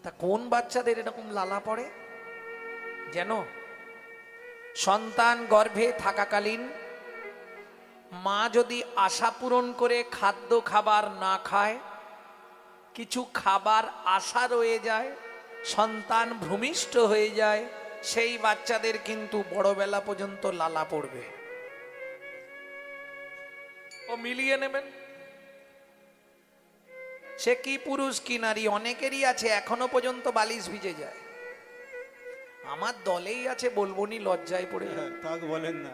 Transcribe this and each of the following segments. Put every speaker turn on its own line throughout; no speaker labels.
তা কোন বাচ্চাদের এরকম লালা পড়ে? যেন সন্তান গর্ভে থাকাকালীন মা যদি আশা পূরণ করে খাদ্য খাবার না খায়, কিছু খাবার আশা রয়ে যায়, সন্তান ভূমিষ্ঠ হয়ে যায়, সেই বাচ্চাদের কিন্তু বড়বেলা পর্যন্ত লালা পড়বে। ও মিলিয়ে নেবেন, সে কি পুরুষ কি নারী, অনেকেরই আছে এখনো পর্যন্ত বালিশ ভিজে যায়। আমার দলেই আছে, বলবো নি, লজ্জায় পড়ে যায়।
থাক, বলেন না।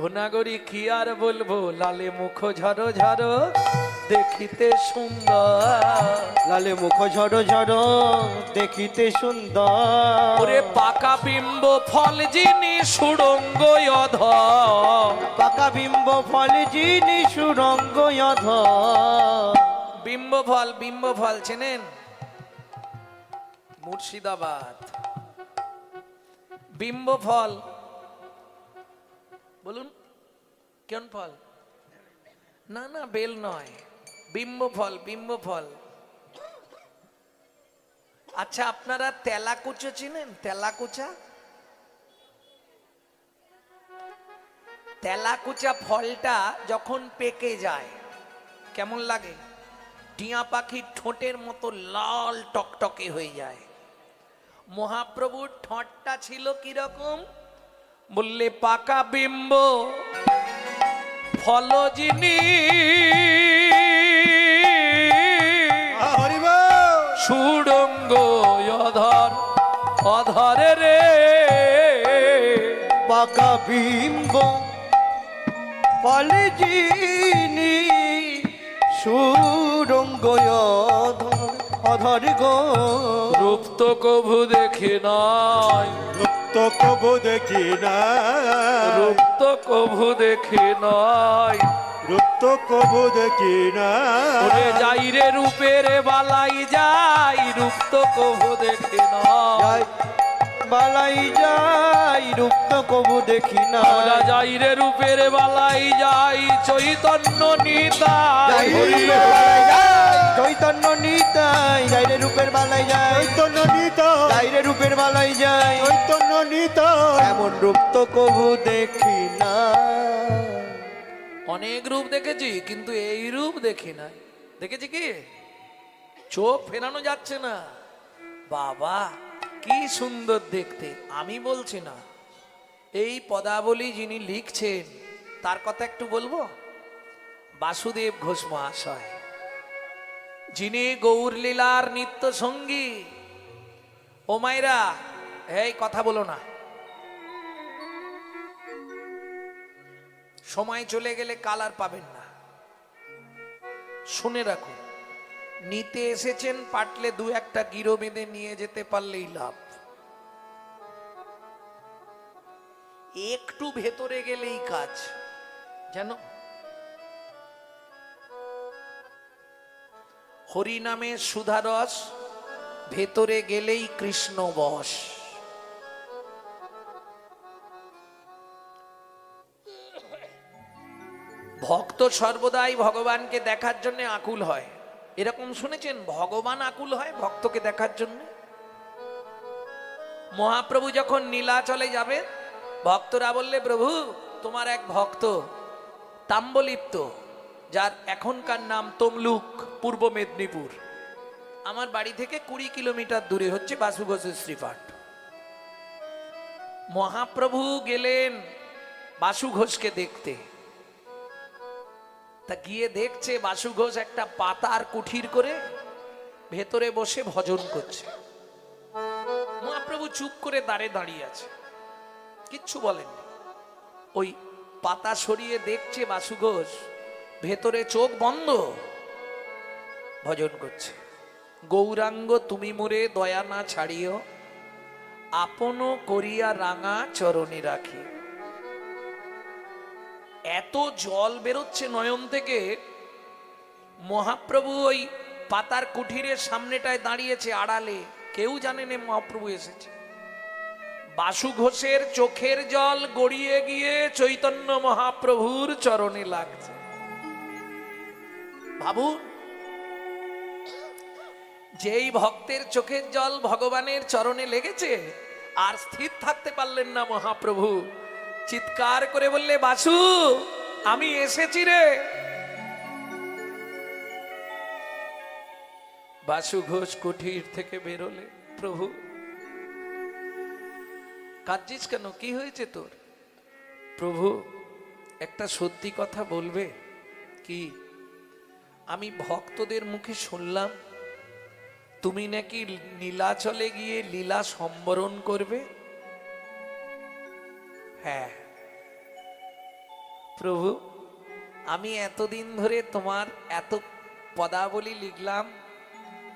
ও নাগরী কি আর বলবো, লালে মুখ ঝরো ঝরো দেখিতে সুন্দর।
লালে মুখ ঝড় ঝড় দেখিতে সুন্দর।
ওরে পাকা বিম্ব ফল যিনি সুড়ঙ্গ অধর।
পাকা বিম্ব ফল যিনি সুরঙ্গ অধর।
বিম্ব ফল চেনেন? মুর্শিদাবাদ বিম্ব ফল, বলুন কোন ফল? না না, বেল নয়, বিম্ব ফল। আচ্ছা, আপনারা তেলাকুচা চিনেন? তেলাকুচা ফলটা যখন পেকে যায় কেমন লাগে? টিয়া পাখির ঠোঁটের মতো লাল টকটকে হয়ে যায়। মহাপ্রভুর ঠোঁটটা ছিল কিরকম? বললে পাকা বিম্ব ফল যিনি সুড়ঙ্গ অধরে রে।
পাকা বিম্ব ফল যিনি সুরঙ্গ অধর গো।
রূপ তো কভু দেখি নাই,
রূপ তো কবু দেখি না,
রূপ তো কভু দেখি নাই।
রূপ তো কবু দেখি না।
ওরে যাই রে রূপের বালাই যাই, রূপ তো কভু দেখি নাই।
বালাই যাই, রূপ তো কবু দেখি না।
আমরা যাই রে রূপের বালাই যাই, চৈতন্য নিতাই।
চৈতন্য নিতাই, যাই রে রূপের বালাই যাই। চৈতন্য নিতাই, যাই রে রূপের বালাই যাই। চৈতন্য নিতাই, এমন রূপ তো কবু দেখি না।
অনেক রূপ দেখেছি, কিন্তু এই রূপ দেখি নাই। দেখেছি কি? চোখ ফেরানো যাচ্ছে না। বাবা কি সুন্দর দেখতে! আমি বলছি না, এই পদাবলী যিনি লিখছেন তার কথা একটু বলবো। বাসুদেব ঘোষ মহাশয়, যিনি গৌর লীলার নিত্য সঙ্গী। ও মায়েরা, এই কথা বলো না, সময় চলে গেলে কাল আর পাবেন না। শুনে রাখুন, নিতে এসেছেন, পাটলে দু একটা গিরো বেঁধে নিয়ে যেতে পারলেই লাভ। একটু ভেতরে গেলেই কাজ, জানো? হরি নামে সুধারস, ভেতরে গেলেই কৃষ্ণ বশ। ভক্ত সর্বদাই ভগবানকে দেখার জন্য আকুল হয়। এরকম শুনেছেন? ভগবান আকুল হয় ভক্তকে দেখার জন্য। মহাপ্রভু যখন নীলাচলে যাবে, ভক্তরা বললে, প্রভু তোমার এক ভক্ত তাম্বলিপ্ত, যার এখনকার নাম তমলুক, পূর্ব মেদিনীপুর, আমার বাড়ি থেকে 20 কিলোমিটার দূরে হচ্ছে বাসু ঘোষের শ্রীপাঠ। মহাপ্রভু গেলেন বাসু ঘোষকে দেখতে। তা গিয়ে দেখছে বাসু ঘোষ একটা পাতার কুঠির করে ভেতরে বসে ভজন করছে। মহাপ্রভু চুপ করে দাঁড়িয়ে আছে, কিচ্ছু বলেননি। ওই পাতা সরিয়ে দেখছে বাসু ঘোষ, ভেতরে চোখ বন্ধ, ভজন করছে। গৌরাঙ্গ তুমি মোরে দয়া না ছাড়িও, আপন করিয়া রাঙা চরণে রাখি। এত জল বেরোচ্ছে নয়ন থেকে। মহাপ্রভু ওই পাতার কুঠিরের সামনেটায় দাঁড়িয়েছে আড়ালে, কেউ জানে না মহাপ্রভু এসেছে। বাসু ঘোষের চোখের জল গড়িয়ে গিয়ে চৈতন্য মহাপ্রভুর চরণে লাগছে। ভাবুন, যেই ভক্তের চোখের জল ভগবানের চরণে লেগেছে, আর স্থির থাকতে পারলেন না মহাপ্রভু, চিৎকার করে বললে, বাসু আমি এসেছি রে। বাসু ঘোষ কুঠির থেকে বেরোলে, প্রভু কাঁদছিস কেন, কি হয়েছে তোর? প্রভু একটা সত্যি কথা বলবে কি? আমি ভক্তদের মুখে শুনলাম তুমি নাকি নীলাচলে গিয়ে লীলা সম্বরণ করবে। হ্যাঁ প্রভু, আমি এতদিন ধরে তোমার এত পদাবলী লিখলাম,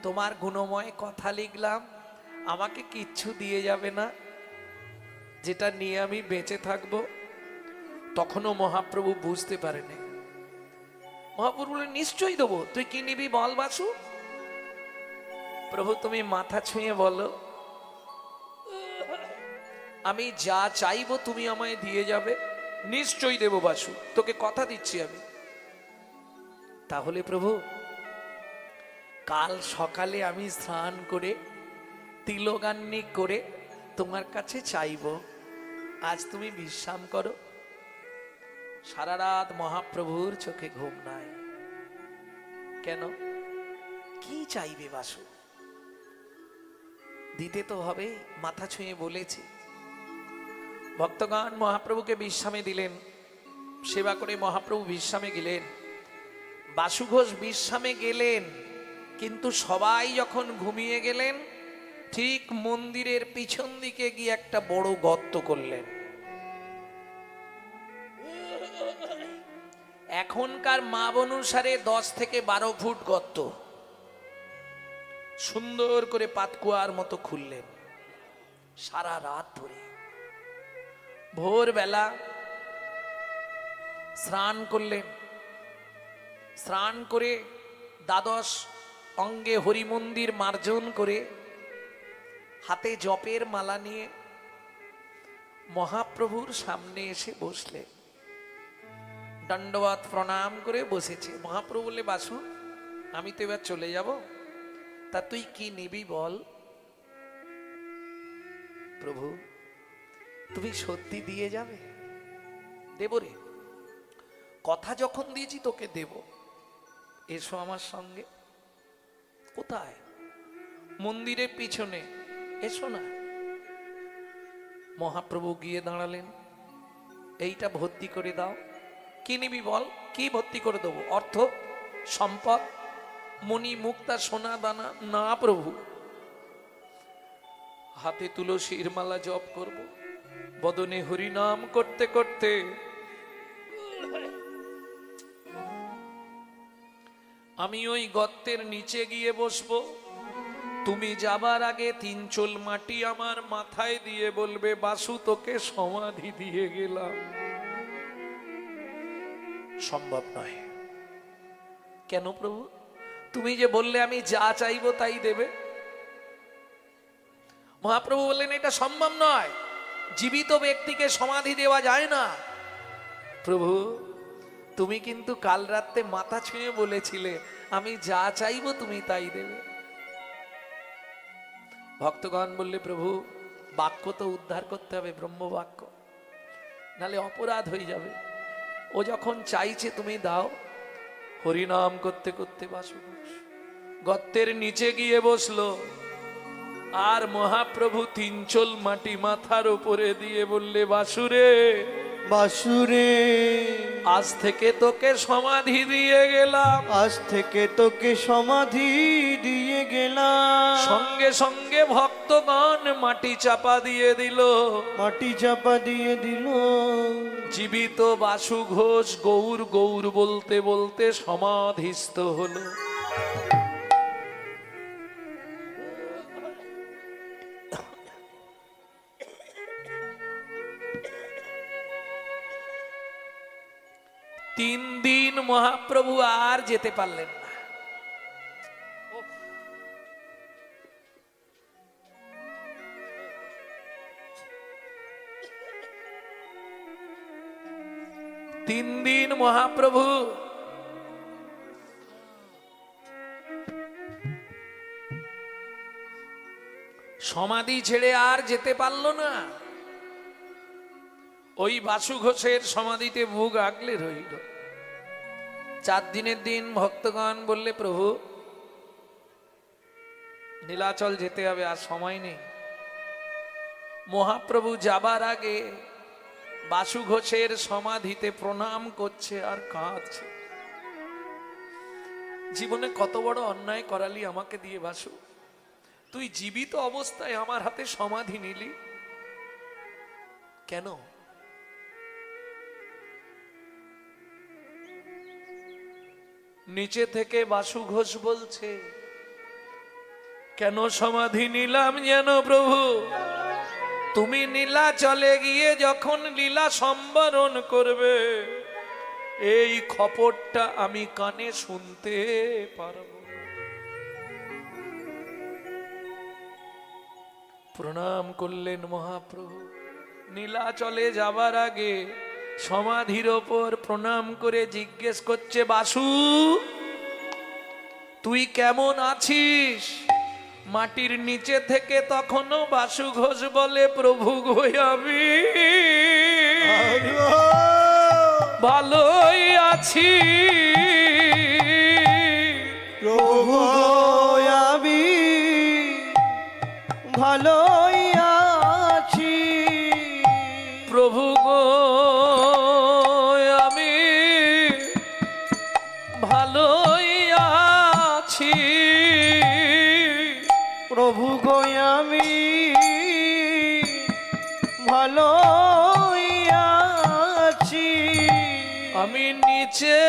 তোমার গুণময় কথা লিখলাম, আমাকে কিচ্ছু দিয়ে যাবে না যেটা নিয়ে আমি বেঁচে থাকব? তখনও মহাপ্রভু বুঝতে পারেনি। মহাপ্রভু বলে, নিশ্চয়ই দেবো, তুই কি নিবি বল বাসু। প্রভু তুমি মাথা ছুঁয়ে বলো, আমি যা চাইবো তুমি আমায় দিয়ে যাবে। নিশ্চয়ই দেব বাসু, তোকে কথা দিচ্ছি আমি। তাহলে প্রভু কাল সকালে আমি স্নান করে তিলগান্নি করে তোমার কাছে চাইবো, আজ তুমি বিশ্রাম করো। সারা রাত মহাপ্রভুর চোখে ঘুম নাই। কেন? কি চাইবে বাসু? দিতে তো হবে, মাথা ছুঁয়ে বলেছি। ভক্তগণ মহাপ্রভুকে বিশ্রামে দিলেন, সেবা করে মহাপ্রভু বিশ্রামে গেলেন। বাসু ঘোষ বিশ্রামে গেলেন, কিন্তু সবাই যখন ঘুমিয়ে গেলেন, ঠিক মন্দিরের পিছন দিকে গিয়ে একটা বড় গর্ত করলেন। এখনকার মাপ অনুসারে 10 থেকে 12 ফুট গর্ত, সুন্দর করে পাতকুয়ার মতো খুললেন। সারা রাত ধরে ভোরবেলা স্নান করলেন, স্নান করে দ্বাদশ অঙ্গে হরিমন্দির মার্জন করে হাতে জপের মালা নিয়ে মহাপ্রভুর সামনে এসে বসলেন। দণ্ডবত প্রণাম করে বসেছে। মহাপ্রভু বললে, বাসু আমি তো এবার চলে যাব, তা তুই কি নিবি বল। প্রভু তুমি সত্যি দিয়ে যাবে? দেব রে, কথা যখন দিয়েছি তোকে দেব। এসো আমার সঙ্গে। কোথায়? মন্দিরের পিছনে, এসো না। মহাপ্রভু গিয়ে দাঁড়ালেন, এইটা ভর্তি করে দাও। কি নিবি বল? কি ভর্তি করে দেবো? অর্থ, সম্পদ, মণি মুক্তা সোনা দানা? না প্রভু, হাতে তুলসীর মালা জপ করব, বদনে হরিনাম করতে করতে আমি ওই গর্তের নিচে গিয়ে বসবো। তুমি যাবার আগে 3 চোল মাটি আমার মাথায় দিয়ে বলবে, বাসু তোকে সমাধি দিয়ে গেলাম। সম্ভব নয়। কেন প্রভু? তুমি যে বললে আমি যা চাইবো তাই দেবে। মহাপ্রভু বললেন, এটা সম্ভব নয়, জীবিত ব্যক্তিকে সমাধি দেওয়া যায় না। প্রভু তুমি কিন্তু কাল রাতে মাথা ছুঁয়ে বলেছিলে আমি যা চাইবো তুমি তাই দেবে। ভক্তগণ বললে, প্রভু বাক্য তো উদ্ধার করতে হবে, ব্রহ্ম বাক্য, নালে অপরাধ হয়ে যাবে। ও যখন চাইছে তুমি দাও। হরিনাম করতে করতে বাসু গর্তের নিচে গিয়ে বসলো, আর মহাপ্রভু 3 চোল মাটি মাথার উপরে দিয়ে বললে, বাসুরে
বাসুরে
আজ থেকে তোকে সমাধি দিয়ে গেলাম।
আজ থেকে তোকে সমাধি দিয়ে গেলাম।
সঙ্গে সঙ্গে ভক্তগণ মাটি চাপা দিয়ে দিল।
মাটি চাপা দিয়ে দিল।
জীবিত বাসু ঘোষ গৌর গৌর বলতে বলতে সমাধিস্থ হলো। তিন দিন মহাপ্রভু আর যেতে পারলেন না। তিন দিন মহাপ্রভু সমাধি ছেড়ে আর যেতে পারলো না। ওই বাসু ঘোষের সমাধিতে বুক আগলে রইল। 4 দিনের দিন ভক্তগণ বললে, প্রভু নীলাচল যেতে হবে, আর সময় নেই। মহাপ্রভু যাবার আগে বাসু ঘোষের সমাধিতে প্রণাম করছে আর কাঁদছে। জীবনে কত বড় অন্যায় করালি আমাকে দিয়ে বাসু, তুই জীবিত অবস্থায় আমার হাতে সমাধি নিলি কেন? নিচে থেকে বাসু ঘোষ বলছে, কেন সমাধি নিলাম যেন প্রভু, তুমি নীলা চলে গিয়ে যখন লীলা সম্বরণ করবে এই খবরটা আমি কানে শুনতে পারব। প্রণাম করলেন মহাপ্রভু। নীলা চলে যাবার আগে সমাধির ওপর প্রণাম করে জিজ্ঞেস করছে, বাসু তুই কেমন আছিস? মাটির নিচে থেকে তখনও বাসু ঘোষ বলে, প্রভু গো আমি ভালোই আছি,
প্রভু আমি ভালোই আছি,
প্রভু গো আমি ভালোই আছি,
প্রভু গো আমি ভালোই আছি।
আমি নিচে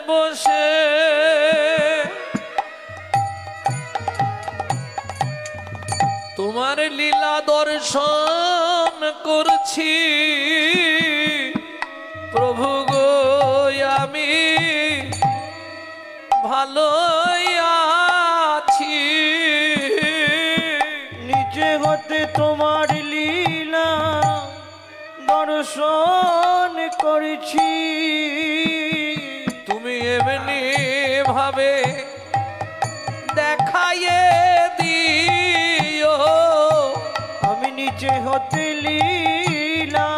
বসে তোমার লীলা দর্শন করছি, প্রভু গো আমি ভালোই আছি,
নিচে হতে তোমার লীলা দর্শন করেছি,
তুমি এমনি ভাবে দেখাইয়ে দিও,
আমি নিচে হতে লীলা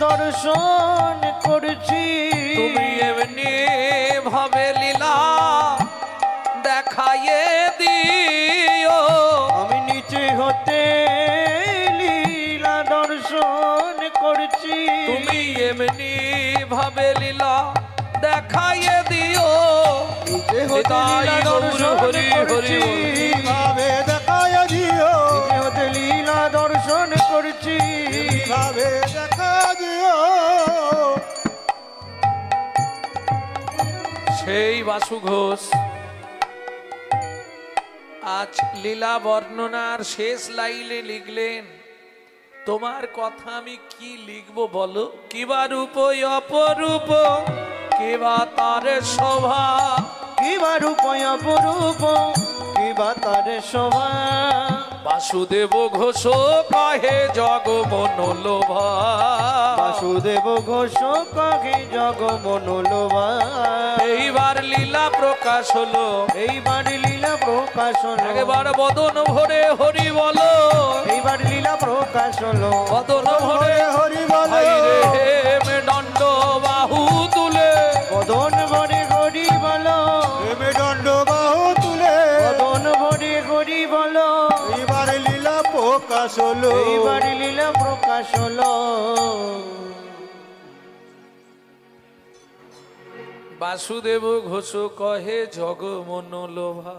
দর্শন করেছি,
তুমি এমনি ভাবে লীলা দেখাইয়ে দিও,
আমি নিচে হতে লীলা দর্শন করেছি,
তুমি এমনি ভাবে লীলা দেখাইয়ে দিও,
নিচে হতে লীলা
নিতাই গৌর
দর্শন
হরি হরি
করেছি,
বল।
ভাবে দেখায় দিও, নিচে হতে লীলা দর্শন করেছি, ভাবে দেখা দিও।
সেই বাসু ঘোষ আজ লীলা বর্ণনার শেষ লাইনে লিখলেন, তোমার কথা আমি কি লিখবো বলো, কিবা রূপ অপরূপ, কিবা তার শোভা,
কিবা রূপ অপরূপ, কিবা তার শোভা,
বাসুদেব ঘোষ কহে জগ মনোলোভা,
বাসুদেব ঘোষ কহে জগ মনোলোভা,
এইবার লীলা প্রকাশ হলো,
এইবার লীলা প্রকাশ হলো,
একবার বদন ভরে হরি বলো,
এইবার লীলা প্রকাশ হলো,
বদন ভরে
হরি বলো,
হাই রে মে দণ্ড বাহু তুলে,
বদন ভরে হরি বলো, দণ্ড বাহু তুলে, বদন ভরে হরি বলো, এইবার লীলা প্রকাশ হলো, এইবার লীলা প্রকাশ হলো।
বাসুদেব ঘোষ কহে জগ মনোলোভা,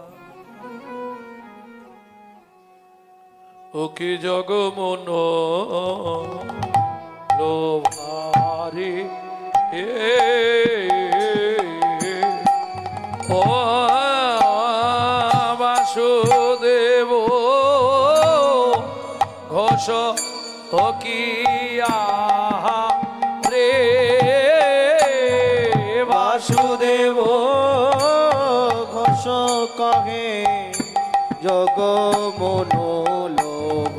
ওকে জগ মনো লোভারে ও বাসুদেব ঘোষ ও কিয়া রে,
বাসুদেব ঘোষ কহে জগ মনোলোভারে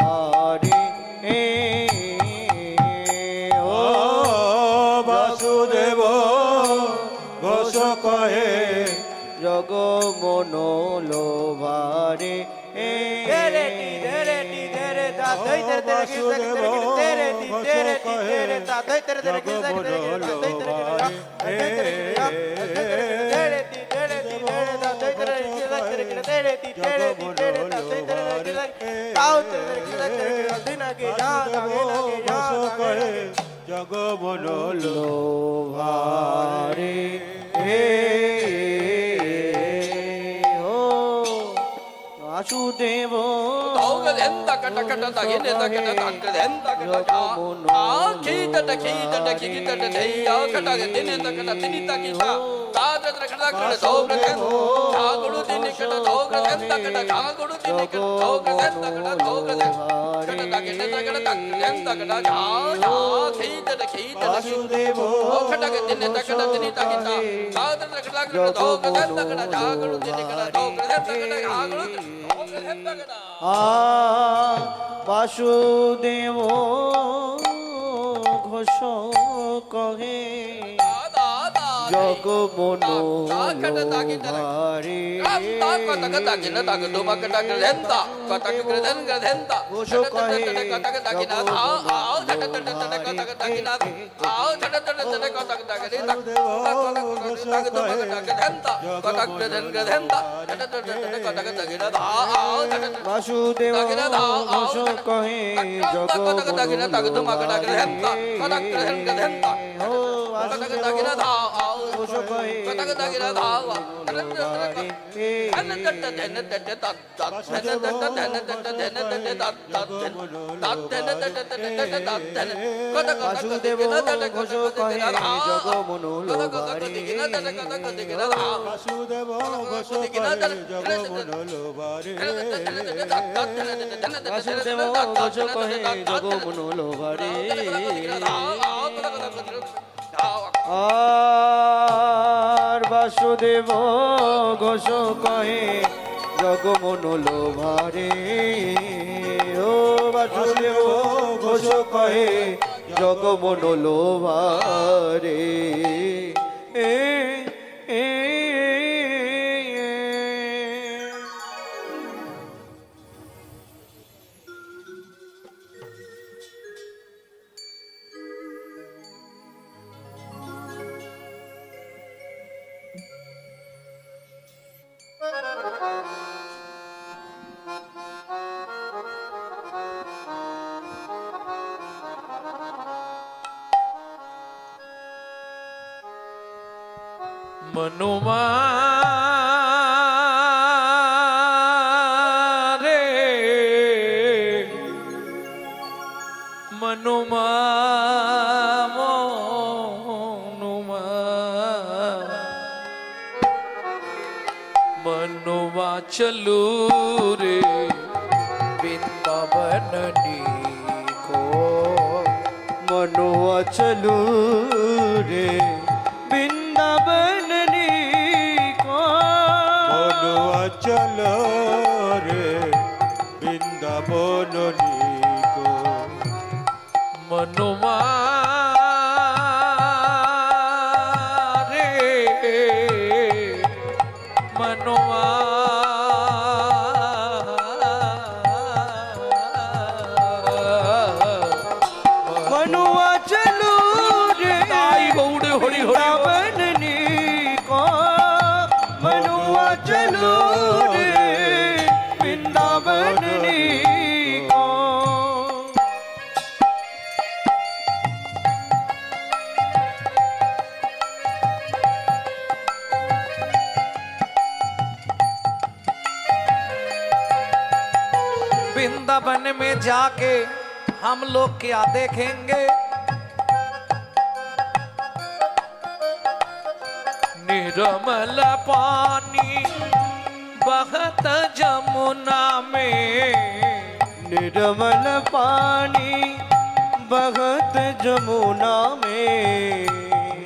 ও বাসুদেব ঘোষ কহে জগ মনোলোভারে তেরে টি তেরে টি তেরে তা দই তেরে তেরে কি তেরে টি তেরে টি তেরে তা দই তেরে তেরে কি তেরে দই তেরে তেরে টি তেরে টি তেরে তা দই তেরে কি তেরে টি তেরে টি তেরে তা দই তেরে কি তাও তেরে কি তেরে দিন কে যা জগ বনলো ভারে ও বাসুদেব বাসুদেব বাসুদেব ঘোষ কহে জগ মনো ভারে ঘোষ কহে বাসুদেব ঘোষ কহে জগ বাসুদেব ঘোষ কহে জগ মনোল বাসুদেব ঘোষ কহে জগ মনোল বাসুদেব ঘোষ কহে জগ মনোল আর বাসুদেব ঘোষ কহে জগ মনোল ভারে ও বাসুদেব ঘোষ কহে জগ মনোল ভারে
मनुमा रे मनुमा मनुमा मनुमा चलू रे वृंदावन को
मनुआ चलू रे वृंदावन को मनुआ चलो रे वृंदावन को
मनुमा रे मनुमा
मनुआ चलो रे
ताई गौड़े हरि
वृंदावन को मनुआ चलो रे वृंदावन को
वृंदावन में जाके हम लोग क्या देखेंगे? निर्मल पानी बहत जमुना में,
निर्मल पानी बहत जमुना में,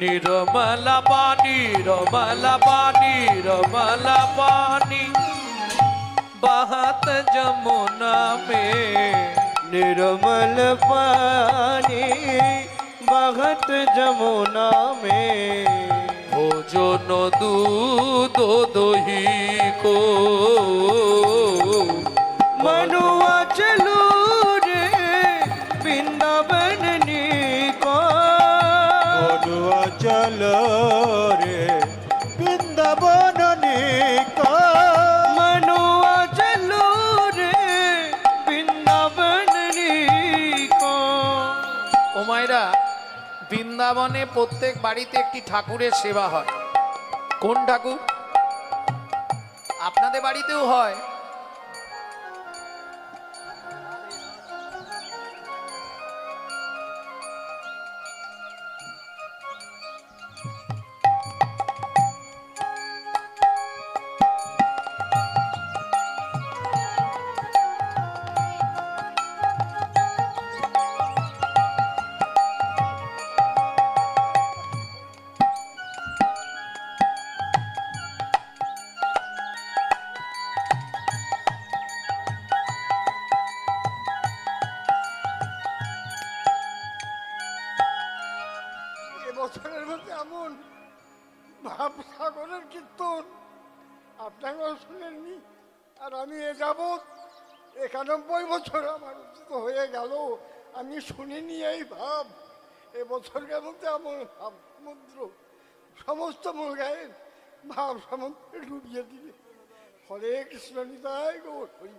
निर्मल पानी रमल पानी रमल पानी बहत जमुना में,
निर्मल पानी बहत जमुना में,
भोजन दूध दही को বৃন্দাবনে প্রত্যেক বাড়িতে একটি ঠাকুরের সেবা হয়। কোন ঠাকুর? আপনাদের বাড়িতেও হয়।
এবছরের মধ্যে এমন ভাব সাগরের কীর্তন আপনারাও শুনেননি। আর আমি এ যাবৎ 91 বছর আমার উচিত হয়ে গেল, আমি শুনিনি এই ভাব। এবছরের মধ্যে এমন ভাব সমুদ্র, সমস্ত গায়ের ভাব সমুদ্রে ডুবিয়ে দিলে। হরে কৃষ্ণ, নিতাই গৌর হরি।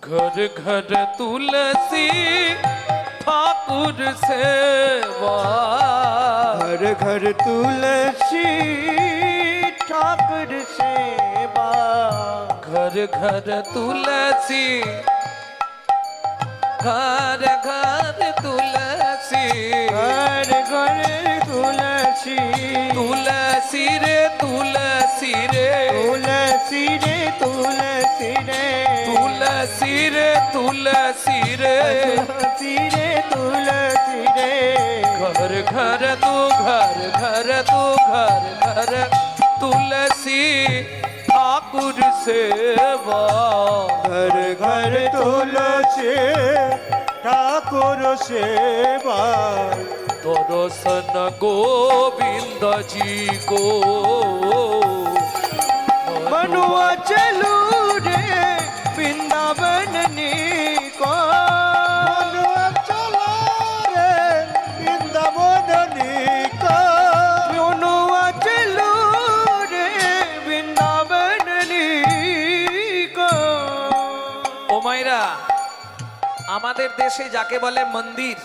घर घर तुलसी ठाकुर सेवा,
घर घर तुलसी ठाकुर सेवा,
घर घर तुलसी, घर घर तुलसी,
घर घर तुलसी,
तुलसी रे तुलसी रे,
तुलसी रे तुलसी रे,
तुलसी रे तुलसी रे,
तुलसी रे तुलसी रे,
घर घर तू घर घर तू घर घर तुलसी ठाकुर सेवा,
घर घर तुलसी ठाकुर सेवा,
दर्शन गोविंद जी को
मनुआ चलू रे वृंदावन को, मनुआ चलो रे वृंदावन को, मनुआ चलू रे वृंदावन को।
ও মাইরা, আমাদের দেশে যাকে বলে মন্দির,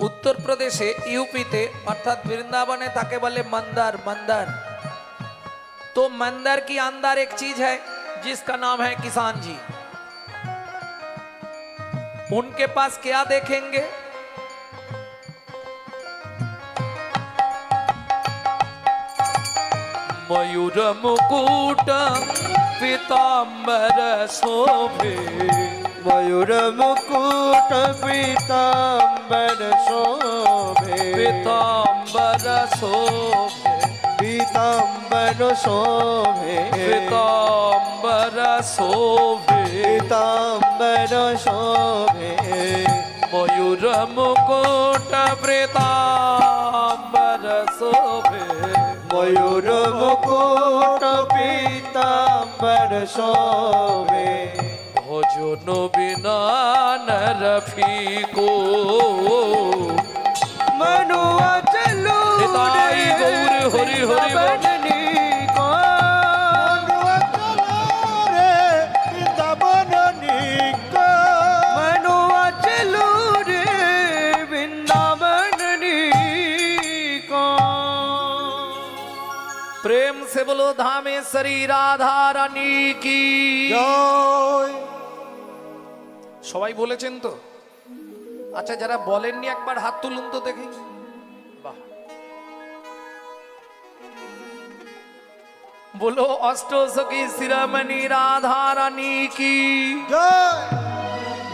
उत्तर प्रदेशे यूपीते अर्थात वृंदावने ताके बोले मंदार। मंदार तो मंदार की अंदर एक चीज है जिसका नाम है किसान जी। उनके पास क्या देखेंगे? मयूर मुकुट पीताम्बर शोभे,
मयूर मुकुट पीताम्बर शोभे,
पीताम्बर शोभे,
पीताम्बर शोभे,
पीताम्बर शोभे,
पीताम्बर शोभे,
मयूर मुकुट पीताम्बर शोभे,
मयूर मुकुट पीताम्बर शोभे,
भजन बिना नर फीको,
मनुआ चलो
निताई गौर हरि हरि
बननी को, मनुआ चलो रे वृंदावन को, मनुआ
प्रेम से बोलो धामेश्वरी राधा रानी की
জয়।
সবাই বলেছেন তো? আচ্ছা, যারা বলেননি একবার হাত তুলুন তো দেখি। বাহ, बोलो अष्टसखी शिरोमणि राधा रानी की
জয়।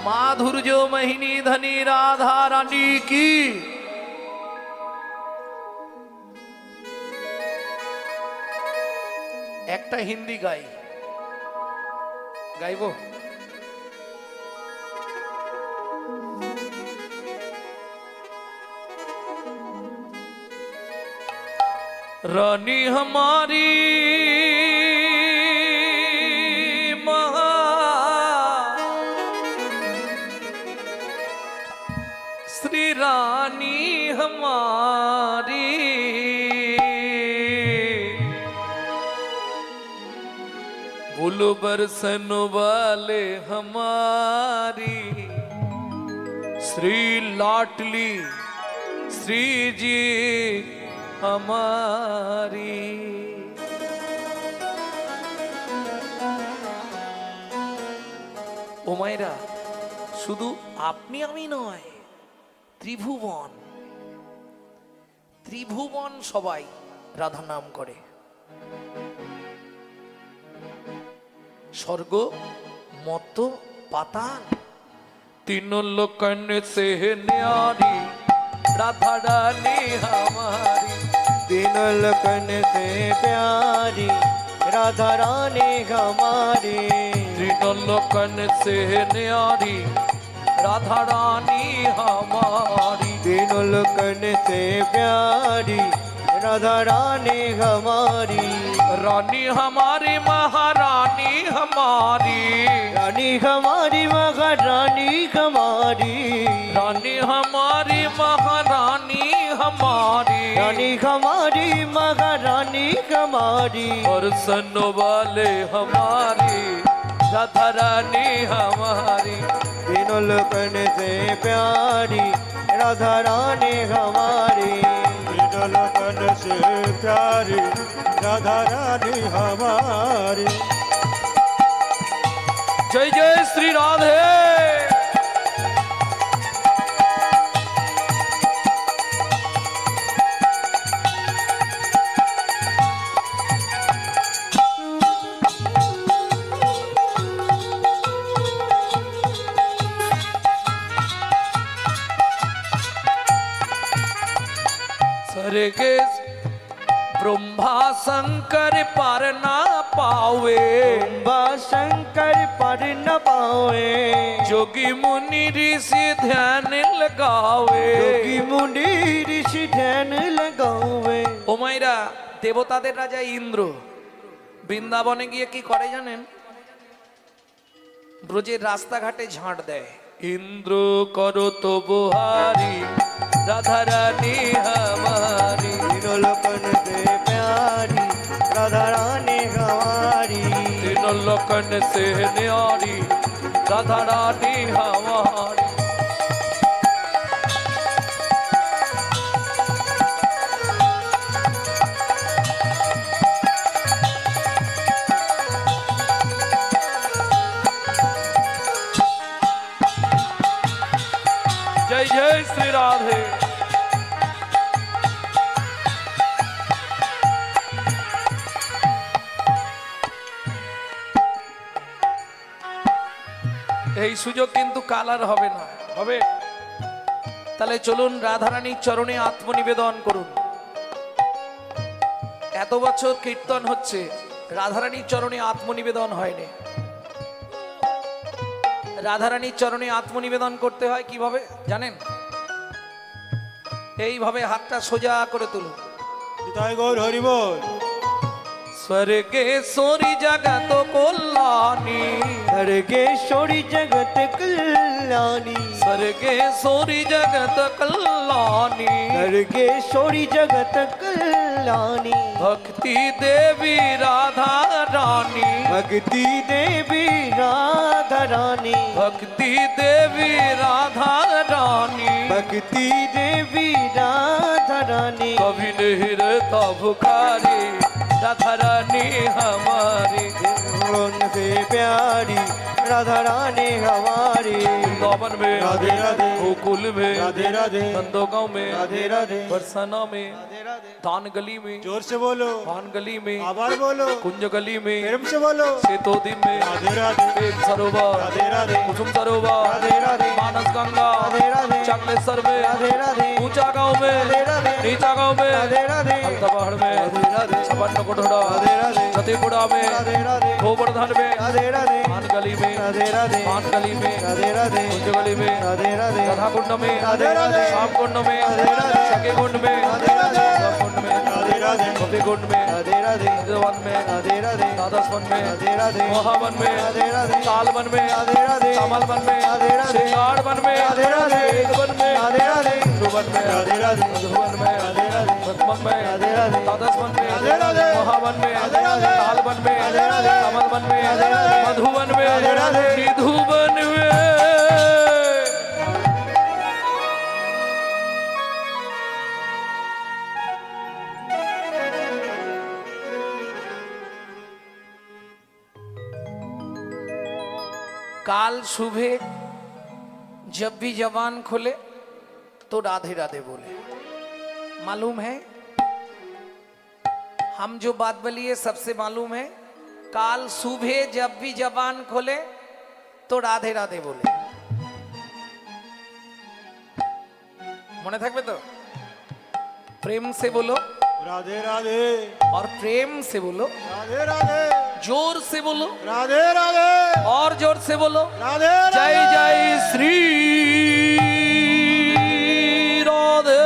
माधुर्य महिनी धनी राधा रानी की। একটা হিন্দি গাইবো। रानी हमारी महा श्री रानी हमारी फूल बरसन वाले हमारी श्री लाटली श्री जी हमारी। ও মায়েরা, শুধু আপনি আমি নয়, ত্রিভুবন ত্রিভুবন সবাই রাধা নাম করে। স্বর্গ মত পাতাল तीनों लोकन से न्यारी राधा रानी हमारी।
तीनों लोकन से प्यारी राधा रानी हमारी।
तीनों लोकन से न्यारी राधा रानी हमारी।
तीनों लोकन से प्यारी राधा रानी हमारी।
रानी हमारी महारानी हमारी।
रानी हमारी महारानी हमारी।
रानी हमारी महारानी हमारी।
रानी हमारी महारानी हमारी।
और सनो वाले हमारी राधा रानी हमारी।
तीनों लोकन से प्यारी राधा रानी हमारी। तीनों लोकन से प्यारी राधा रानी हमारी।
जय जय श्री राधे। स्वर्गे ब्रह्मा शंकर पर ना पावे।
ब्रह्मा शंकर पर न पावे।
जोगी मुनि ऋषि ध्यान लगावे।
योगी मुनि ऋषि ध्यान लगावे।
ও মাইরা, দেবতাদের রাজা ইন্দ্র বৃন্দাবনে গিয়ে কি করে জানেন? ব্রজের রাস্তাঘাটে ঝাঁট দেয়। ইন্দ্র করো তো বহারি রাধা রানী हमारी।
तीनों लोकन से प्यारी राधा रानी हमारी।
तीनों लोकन से न्यारी राधा रानी हमारी। जय जय श्री राधे। এই সুযোগ কিন্তু কাল আর হবে না। হবে? তাহলে চলুন রাধারানীর চরণে আত্মনিবেদন করুন। এত বছর কীর্তন হচ্ছে, রাধারানীর চরণে আত্মনিবেদন হয়নি। রাধারানীর চরণে আত্মনিবেদন করতে হয় কিভাবে জানেন? এইভাবে হাতটা সোজা করে তুলুন।
নিতাই গৌর হরি বল।
स्वर्गेश्वरी जगत कल्याणी।
स्वर्गेश्वरी जगत कल्याणी।
स्वर्गेश्वरी जगत कल्याणी।
स्वर्गेश्वरी जगत कल्याणी।
भक्ति देवी राधा रानी।
भक्ति देवी राधा रानी।
भक्ति देवी राधा रानी।
भक्ति देवी राधा रानी।
कभी नहीं रहता भुखारी राधा रानी हमारी,
उनसे प्यारी राधा रानी हमारी।
वृंदावन में
राधे राधे,
गोकुल में
राधे राधे,
नंदगांव में
राधे राधे,
बरसाना में
राधे राधे।
दान गली में,
जोर से बोलो,
पान गली में,
आभार बोलो,
कुंज गली में,
प्रेम से बोलो,
सेतोदी में,
राधे राधे,
प्रेम सरोवर,
राधे राधे,
कुसुम सरोवर,
राधे राधे,
मानस गंगा,
राधे राधे,
चाकलेश्वर में,
राधे राधे,
ऊंचा गांव में,
राधे राधे,
नीचा गांव में,
राधे राधे,
पहाड़ में,
राधे राधे,
छपन कोठोड़ा,
राधे राधे,
छतीपुरा में,
राधे राधे,
गोवर्धन में,
राधे राधे,
पान गली में,
राधे राधे,
पान गली में,
राधे राधे,
कुंज गली में,
राधे राधे,
राधा कुंड में,
राधे राधे,
श्याम कुंड में,
राधे राधे,
सखे कुंड में,
राधे राधे,
कुंड में,
राधे राधे,
गोपी कुंड में,
राधे राधे,
वन में,
राधे राधे,
द्वादश वन में,
राधे राधे,
मोहावन में,
राधे राधे,
काल वन में,
राधे राधे,
कमल वन में,
राधे राधे,
श्रृंगार वन में,
राधे राधे,
वेद वन में,
राधे राधे,
वन में,
राधे राधे,
मधुवन में,
राधे राधे,
रत्मन में,
राधे राधे,
द्वादश वन में,
राधे राधे,
मोहावन में,
राधे राधे,
काल वन में,
राधे राधे,
कमल वन में,
राधे राधे,
मधुवन में,
राधे राधे,
निधुवन में। काल सुबह जब भी जबान खोले तो राधे राधे बोले। मालूम है हम जो बात बोली है सबसे मालूम है, काल सुबह जब भी जबान खोले तो राधे राधे बोले। मने থাকবে तो प्रेम से बोलो,
राधे राधे,
और प्रेम से बोलो,
राधे राधे,
जोर से बोलो,
राधे राधे,
और जोर से बोलो,
राधे
जय जय श्री राधे।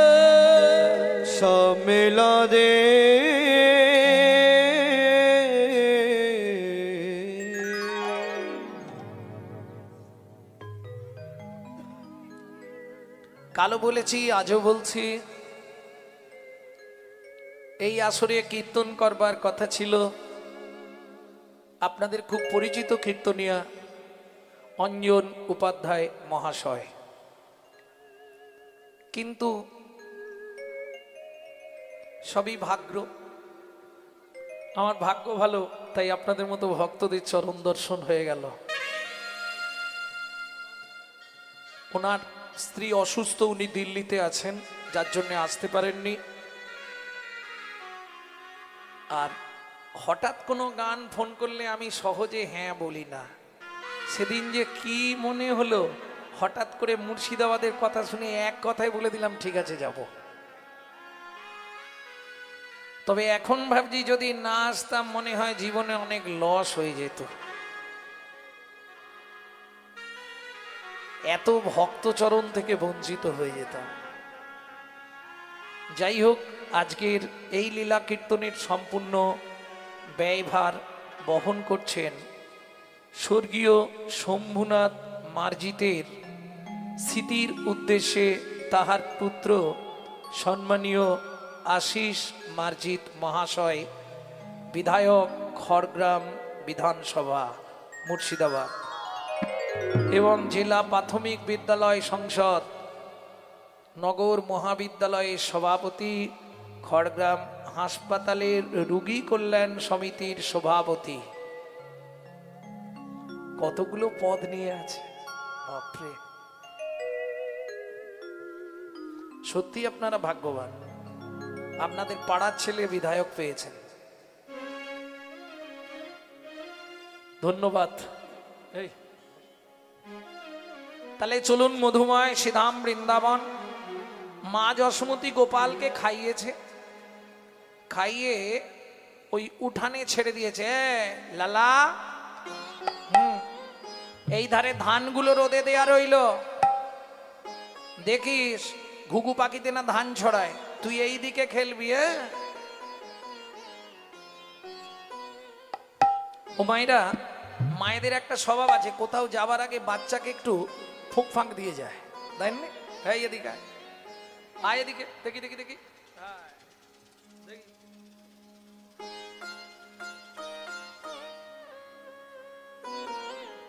सब मिला दे
কালো বলেছি, আজও বলছি, এই আসরে কীর্তন করবার কথা ছিল আপনাদের খুব পরিচিত কীর্তনিয়া অঞ্জন উপাধ্যায় মহাশয়, কিন্তু সবই ভাগ্য। আমার ভাগ্য ভালো, তাই আপনাদের মতো ভক্তদের চরণ দর্শন হয়ে গেল। ওনার স্ত্রী অসুস্থ, উনি দিল্লিতে আছেন, যার জন্য আসতে পারেননি। আর হঠাৎ কোনো গান ফোন করলে আমি সহজে হ্যাঁ বলি না। সেদিন যে কি মনে হলো, হঠাৎ করে মুর্শিদাবাদের কথা শুনে এক কথায় বলে দিলাম ঠিক আছে যাব। তবে এখন ভাবছি যদি না আসতাম মনে হয় জীবনে অনেক লস হয়ে যেত। এত ভক্তচরণ থেকে বঞ্চিত হয়ে যেতাম। যাই হোক, আজকের এই লীলা কীর্তনের সম্পূর্ণ ব্যয়ভার বহন করছেন স্বর্গীয় শম্ভুনাথ মার্জিতের স্মৃতির উদ্দেশ্যে তাহার পুত্র সম্মানীয় আশিস মার্জিত মহাশয়, বিধায়ক, খড়গ্রাম বিধানসভা মুর্শিদাবাদ এবং জেলা প্রাথমিক বিদ্যালয় সংসদ নগর মহাবিদ্যালয়ের সভাপতি, খড়গ্রাম হাসপাতালের রোগী কল্যাণ সমিতির সভাপতি। কতগুলো পদ নিয়ে আছে, বাপরে! সত্যি আপনারা ভাগ্যবান, আপনাদের পাড়ার ছেলে বিধায়ক পেয়েছেন। ধন্যবাদ। এই তাহলে চলুন, মধুময় শ্রীধাম বৃন্দাবন মা যশোমতী গোপালকে খাইয়েছে, খাইয়ে ওই উঠানে ছেড়ে দিয়েছে। লালা, এই ধারে ধানগুলো রোদে দেয়া রইল, দেখিস ঘুঘু পাখিতে না ধান ছড়ায়, তুই এই দিকে খেলবি। ও মায়েরা, মায়েদের একটা স্বভাব আছে, কোথাও যাবার আগে বাচ্চাকে একটু ফুঁক ফাঁক দিয়ে যায়, তাই না? হ্যাঁ, এদিকে আয়, এদিকে দেখি দেখি দেখি।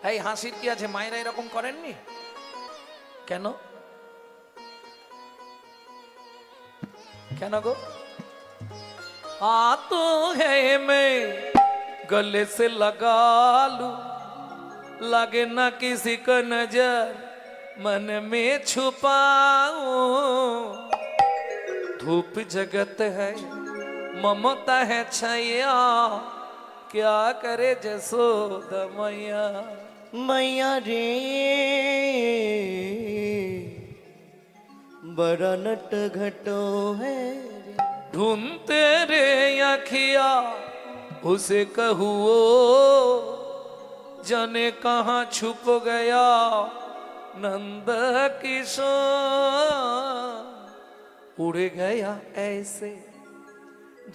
এই হাসির কি আছে? মায়েরা এরকম করেননি কেন? কেন গো? आ तो है मैं गले से लगा लूं, लगे ना किसी का नजर मन में छुपाऊं। धूप जगत है ममता है छाया, क्या करे जसोदा मैया।
मैया रे बड़ा नट घटो है
ढूंढते रे अखिया उसे कहुओ, जाने कहाँ छुप गया नंद किशोर। उड़ गया ऐसे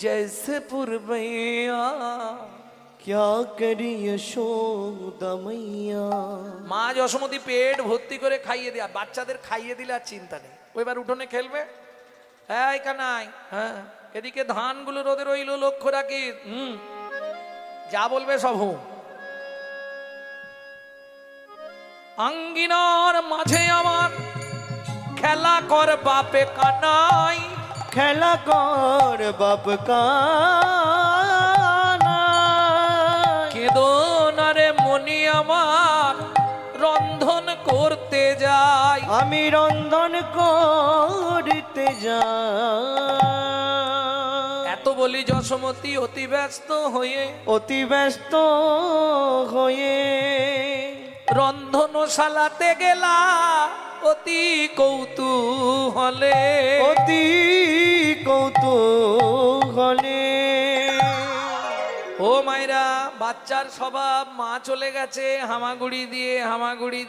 जैसे पुरवैया,
क्या करी यशोदा मैया।
মা যশোমতি পেট ভর্তি করে খাইয়ে দেয়া, বাচ্চাদের খাইয়ে দিলে আর চিন্তা নেই, ওইবার উঠোনে খেলবে। এই কানাই, হ্যাঁ এদিকে ধানগুলো রোদে রইলো, লক্ষ্য রাখি। যা বলবে সব হুঁ। আঙ্গিনার মাঝে আমার খেলা কর বাপে কানাই,
খেলা কর বাপ কানা।
কেঁদো না রে মনি আমার রন্ধন করতে যাই,
আমি রন্ধন করতে যাই।
এত বলি যশোমতি অতি ব্যস্ত হয়ে
অতি ব্যস্ত হয়ে
রন্ধনশালাতে গেলা অতি কৌতূহলে।
অতি কৌতূহলে।
ও মাইরা, বাচ্চার স্বভাব, মা চলে গেছে, হামাগুড়ি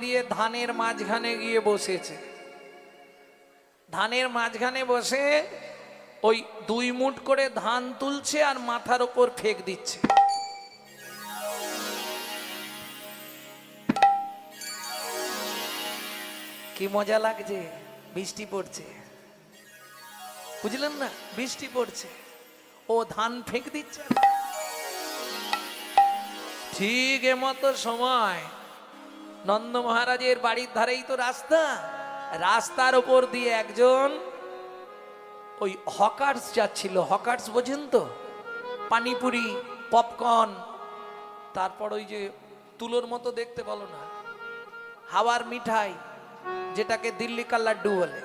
দিয়ে ধানের মাঝখানে গিয়ে বসেছে। ধানের মাঝখানে বসে ওই 2 মুঠ করে ধান তুলছে আর মাথার ওপর ফেক দিচ্ছে। কি মজা লাগছে, বৃষ্টি পড়ছে, বুঝলেন না, বৃষ্টি পড়ছে, ও ধান ফেক দিচ্ছে। ঠিক এমতো সময় নন্দ মহারাজের বাড়ির ধারেই তো রাস্তা, রাস্তার ওপর দিয়ে একজন ওই হকার্স যাচ্ছিল। হকার্স বোঝেন তো, পানিপুরি, পপকর্ন, তারপর ওই যে তুলোর মতো দেখতে বলো না, হাওয়ার মিঠাই, যেটাকে দিল্লি কা লাড্ডু বলে,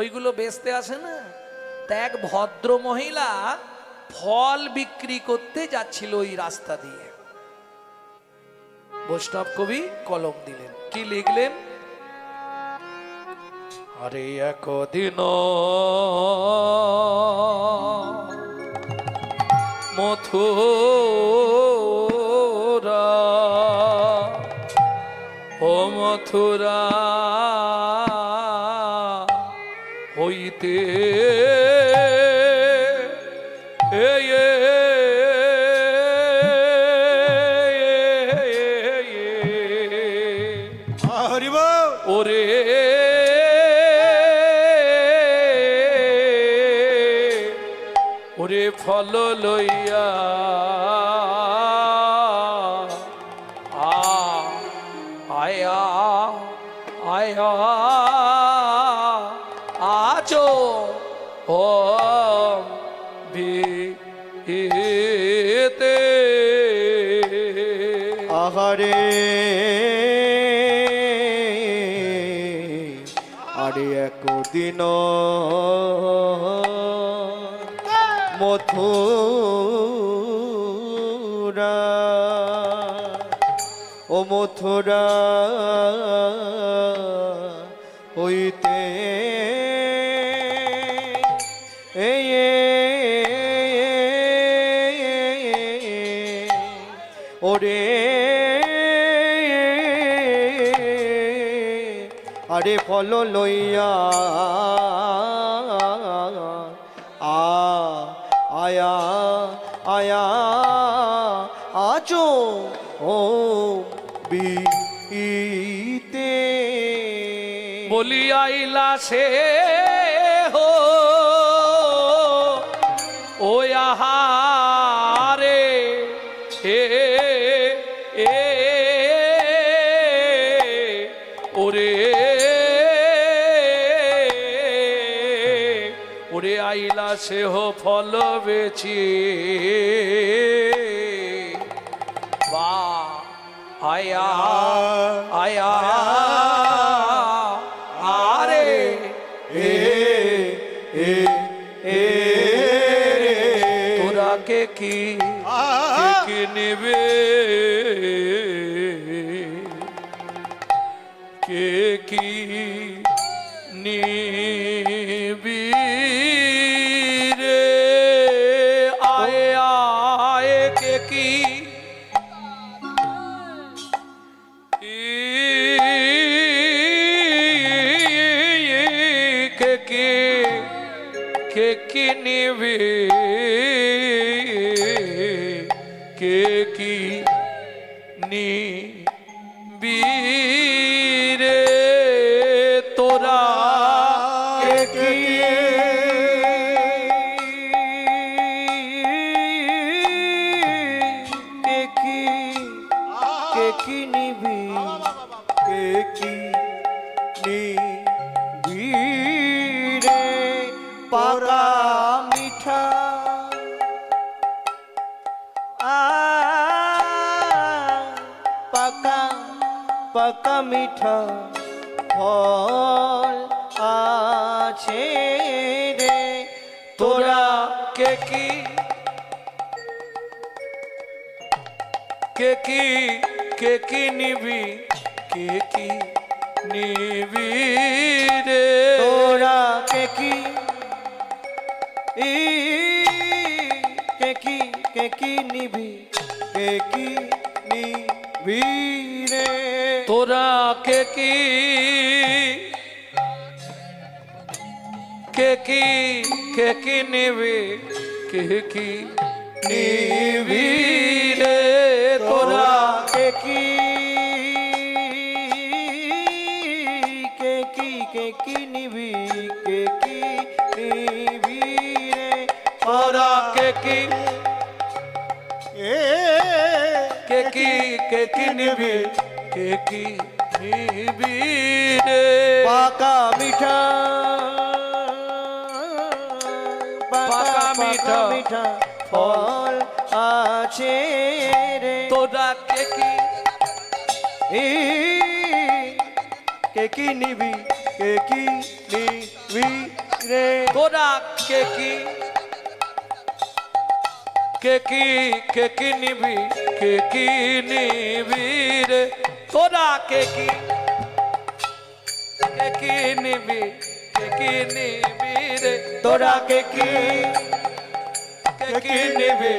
ওইগুলো বেচতে আসে না। তা এক ভদ্র মহিলা ফল বিক্রি করতে যাচ্ছিল ওই রাস্তা দিয়ে। বৈষ্ণব কবি কলম দিলেন, কি লিখলেন? আরে একদিন মথুরা, ও মথুরা হইতে ওরে ওরে ফল লইয়া আয়া আয়া আচো ও ভিতে।
আহারে আরে একদিন মথুরা, ও মথুরা হইতে ওরে আরে ফল লইয়া আয়া আয়া আচো ও বিতে।
বলি আইলা সে হো ও আহারে ওরে ওরে আইলা সেহ ফল বেচি বা আয়া আয়া আরে
এ এ এ
তোরা কে কি কে নেবে কে কি নিবি রে আয় আয় কে কি কে কি নিবি কে কি নিবি রে তোরা কে কি
কে কি নিবি কে কি নিবি রে পাকা মিঠা পাকা পাকা মিঠা ফল আছে রে
তোরা কে কি নিবি কে কি নিবি রে
তোরা কে কি নিবি কে কি নিবি রে
তোরা কে কি নিবি কে কি নিবি রে তোরা
কে কি নিবি কে কি নিবি রে
তোরা কে কি নিবি কে কি নিবি রে
পাকা মিঠা
পাকা মিঠা
মিঠা ফল আছে রে
তোরা কে
কি নিবি কে কি নিবি রে
তোরা কে কি নিবি কে কি নিবি রে তোরা কে কি নিবি রে
তোরা কে কি
নিবি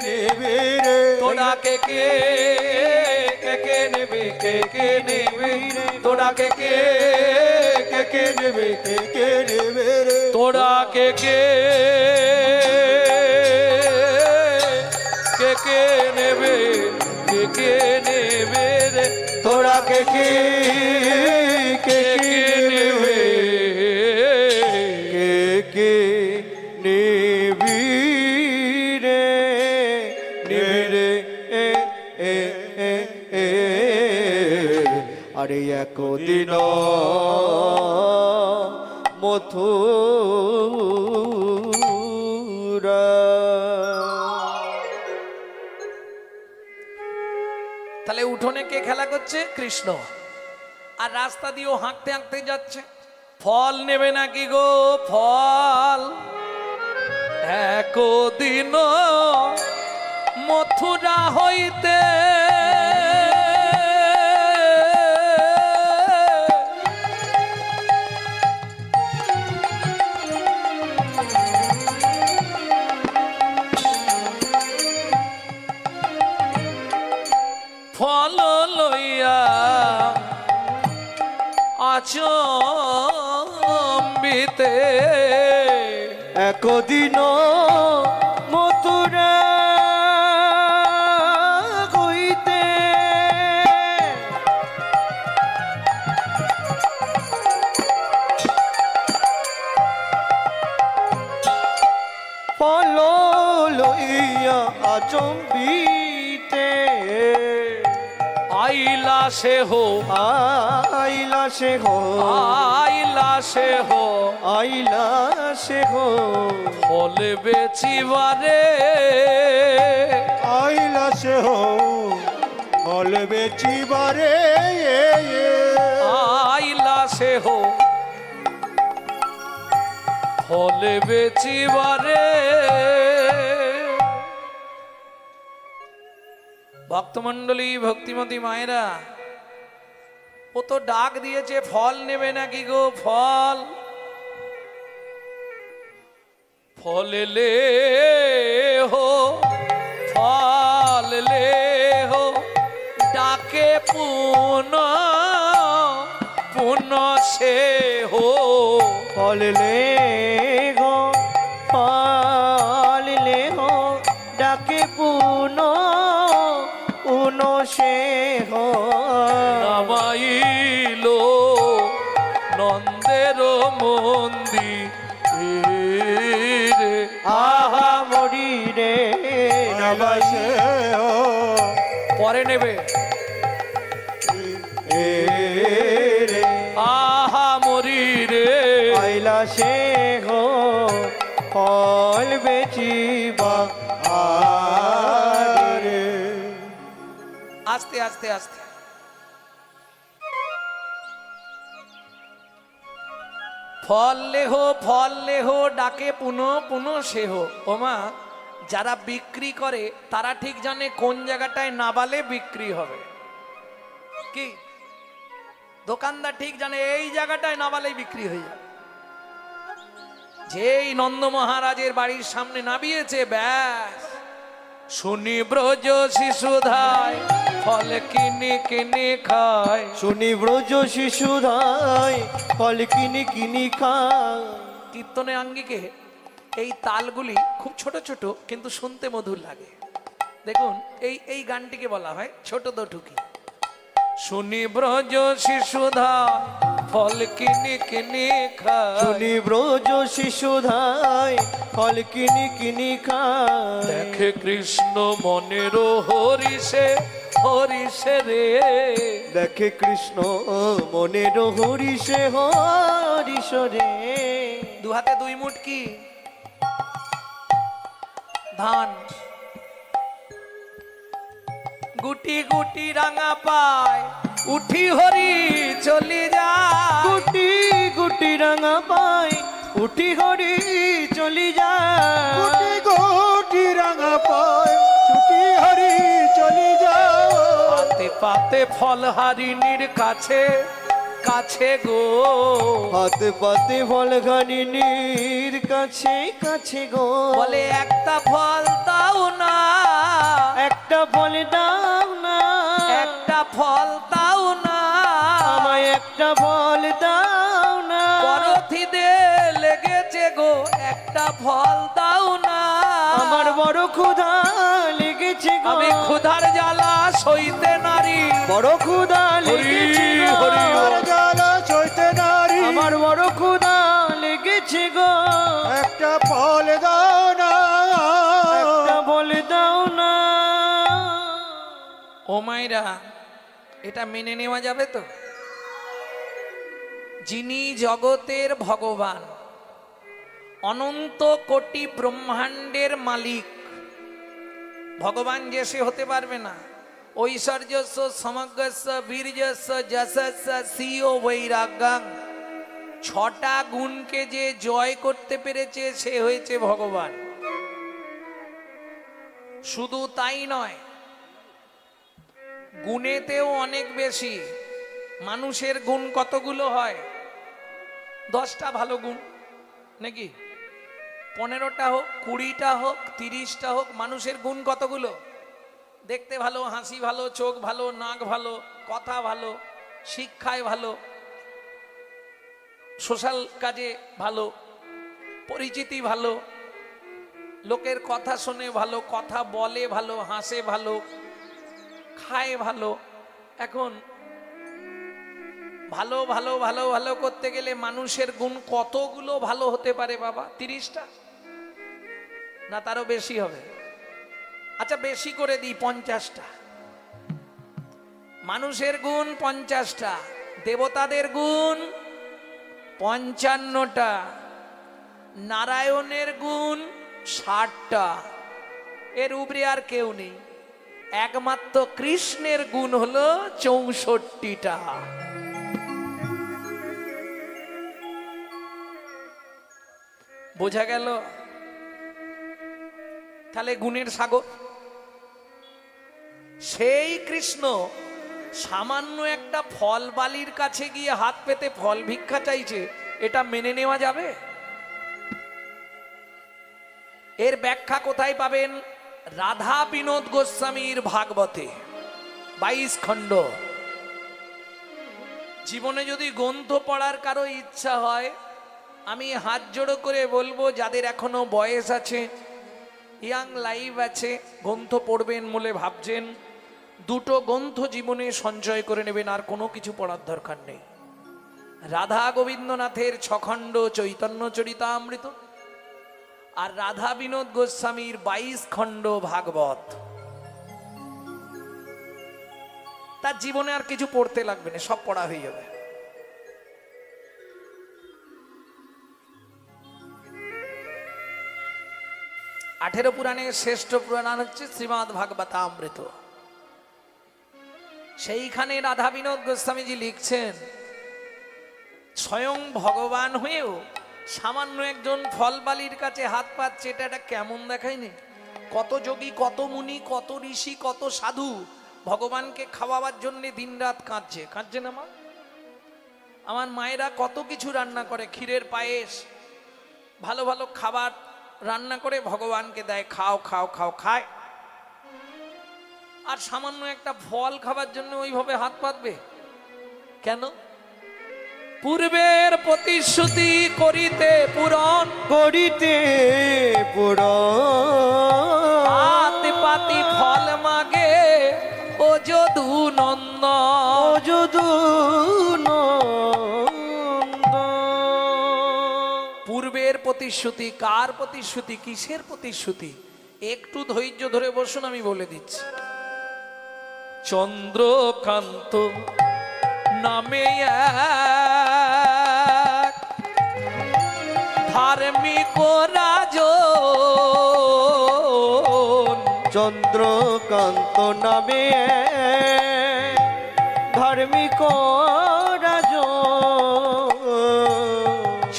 নিবি রে
তোরা কে নিবি নিবি রে তোরা কে নিবি
নিবি রে
তোরা কে নেবে রে
তোরা কে কি
নেবে
কে নিবি রে নিবি রে আরে একদিন মথুরা
তাহলে উঠোনে কে খেলা করছে? কৃষ্ণ। আর রাস্তা দিয়েও হাঁকতে হাঁকতে যাচ্ছে। ফল নেবে নাকি গো? ফল একদিন মথুরা হইতে ফল লইয়া আচম্বিতে
একদিন মথুরা হইতে ফল লইয়া আচম্বিতে
आइला से हो
आइला से हो
आइला से हो
आइला से हो
फल बेचिबारे
आइला से हो फल बेचिबारे
आइला से हो फल बेचिबारे ভক্তমণ্ডলী ভক্তিমতী মায়েরা ও তো ডাক দিয়েছে ফল নেবে নাকি গো ফল ফল লে হো ফল লে হো ডাকে পুন পুন সে হো
फल ले हो फल ले हो डाके पुनो उनो से हो
নামাইলো নন্দের মন্দিরে
आहा मोरी रे नमसे हो
পরে নেবে
ए रे
আহা মরি রে
आइला से हो फल बेचिबा आरे
আস্তে আস্তে আস্তে ফল লেহো ডাকে পুনো পুনো সেহো ওমা যারা বিক্রি করে তারা ঠিক জানে কোন জায়গাটায় নাবালে বিক্রি হবে কি দোকানদার ঠিক জানে এই জায়গাটায় নাবালেই বিক্রি হয়ে যাবে যেই নন্দ মহারাজের বাড়ির সামনে নামিয়েছে ব্যাস শুনি ব্রজ শিশুধায় ফল কিনে কিনে খায়
শুনি ব্রজ শিশুধায় ফল কিনি কিনি খায়
কীর্তনে আঙ্গিকে এই তালগুলি খুব ছোট ছোট কিন্তু শুনতে মধুর লাগে দেখুন এই গানটিকে বলা হয় ছোট দোটুকি শুনি ব্রজ শিশুধায় ফল কিনে কিনে খায়
শুনি ব্রজ শিশুধায় ফল কিনি কিনি খায়
দেখে কৃষ্ণ মনের হরিষে হরিষে রে
দেখে কৃষ্ণ মনের হরিষে হরিষ রে
দু হাতে দুই মুটকি ধান গুটি গুটি রাঙা পায় উঠি হরি চলি যায়
গুটি গুটি রাঙা পাই উঠি হরি চলি যায় গুটি গুটি রাঙা পাই ছুটি হরি চলি যায়
পাতে পাতে ফল হারিণীর কাছে কাছে গো
হাতে পাতে ফল ঘানিনীর কাছে কাছে গো
বলে একটা ফল দাও না
একটা ফল দাও না
একটা ফল দাও না
আমায় একটা ফল দাও না
পরথিদে লেগেছে গো একটা ফল দাও না
আমার বড় ক্ষুধা লেগেছে গো
আমি ক্ষুধার জ্বালা সইতে নারী
বড় ক্ষুধা লেগেছে গো
হরি হরি।
আমার জ্বালা সইতে নারী আমার বড় ক্ষুধা লেগেছে গো একটা ফল দাও না একটা ফল দাও না
ও মাইরা এটা মেনে নেওয়া যাবে তো যিনি জগতের ভগবান অনন্ত কোটি ব্রহ্মাণ্ডের মালিক ভগবান যে সে হতে পারবে না ঐশ্বর্যস্য সমগ্রস্য বীর্যস্য যশস্য সিও বৈরাগ্যাং ছটা গুণকে যে জয় করতে পেরেছে সে হয়েছে ভগবান শুধু তাই নয় গুণেতেও অনেক বেশি মানুষের গুণ কতগুলো হয় 10টা ভালো গুণ নাকি 15টা হোক 20টা হোক 30টা হোক মানুষের গুণ কতগুলো দেখতে ভালো হাসি ভালো চোখ ভালো নাক ভালো কথা ভালো শিক্ষায় ভালো সোশ্যাল কাজে ভালো পরিচিতি ভালো লোকের কথা শুনে ভালো কথা বলে ভালো হাসে ভালো খায় ভালো এখন ভালো ভালো ভালো ভালো করতে গেলে মানুষের গুণ কতগুলো ভালো হতে পারে বাবা 30টা না তারও বেশি হবে আচ্ছা বেশি করে দিই 50টা মানুষের গুণ 50টা, দেবতাদের গুণ 55টা, নারায়ণের গুণ 60টা, এর উপরে আর কেউ নেই। একমাত্র কৃষ্ণের গুণ হলো 64টা। বোঝা গেল? তাহলে গুণের সাগর সেই কৃষ্ণ সামান্য একটা ফল বালির কাছে গিয়ে হাত পেতে ফল ভিক্ষা চাইছে, এটা মেনে নেওয়া যাবে? এর ব্যাখ্যা কোথায় পাবেন? রাধা বিনোদ গোস্বামীর ভাগবতে 22 খণ্ড। জীবনে যদি গ্রন্থ পড়ার কারো ইচ্ছা হয়, আমি হাত জোড়ো করে বলবো, যাদের এখনো বয়স আছে, ইয়াং লাইফ আছে, গ্রন্থ পড়বেন বলে ভাবছেন, দুটো গ্রন্থ জীবনে সঞ্চয় করে নেবেন, আর কোনো কিছু পড়ার দরকার নেই। রাধা গোবিন্দনাথের 6 খণ্ড চৈতন্য চরিতামৃত আর রাধা বিনোদ গোস্বামীর 22 খণ্ড ভাগবত। তার জীবনে আর কিছু পড়তে লাগবে না, সব পড়া হয়ে যাবে। আঠেরো পুরাণের শ্রেষ্ঠ পুরাণ হচ্ছে শ্রীমদ্ ভাগবতামৃত। সেইখানে রাধা বিনোদ গোস্বামীজি লিখছেন, স্বয়ং ভগবান হয়েও সামান্য একজন ফলবালির কাছে হাত পাচ্ছে, এটা কেমন দেখায়নি? কত যোগী, কত মুনি, কত ঋষি, কত সাধু ভগবানকে খাওয়াবার জন্য দিনরাত কাঁদছে। কাঁদছে না মা? আমার মায়েরা কত কিছু রান্না করে, ক্ষীরের পায়েস, ভালো ভালো খাবার রান্না করে ভগবানকে দেয়, খাও খাও খাও, খায়। আর সামান্য একটা ফল খাবার জন্য ওইভাবে হাত পাতবে কেন? পূর্বের প্রতিশ্রুতি করিতে পূরণ,
করিতে পুরন,
হাত পাতি ফল মাগে ও যদু নন্দ,
ও যদু
পূর্বের প্রতিশ্রুতি। কার প্রতিশ্রুতি? কিসের প্রতিশ্রুতি? একটু ধৈর্য ধরে বসুন, আমি বলে দিচ্ছি। চন্দ্রকান্ত নামে এক ধার্মিক রাজন,
চন্দ্রকান্ত নামে ধার্মিক রাজন,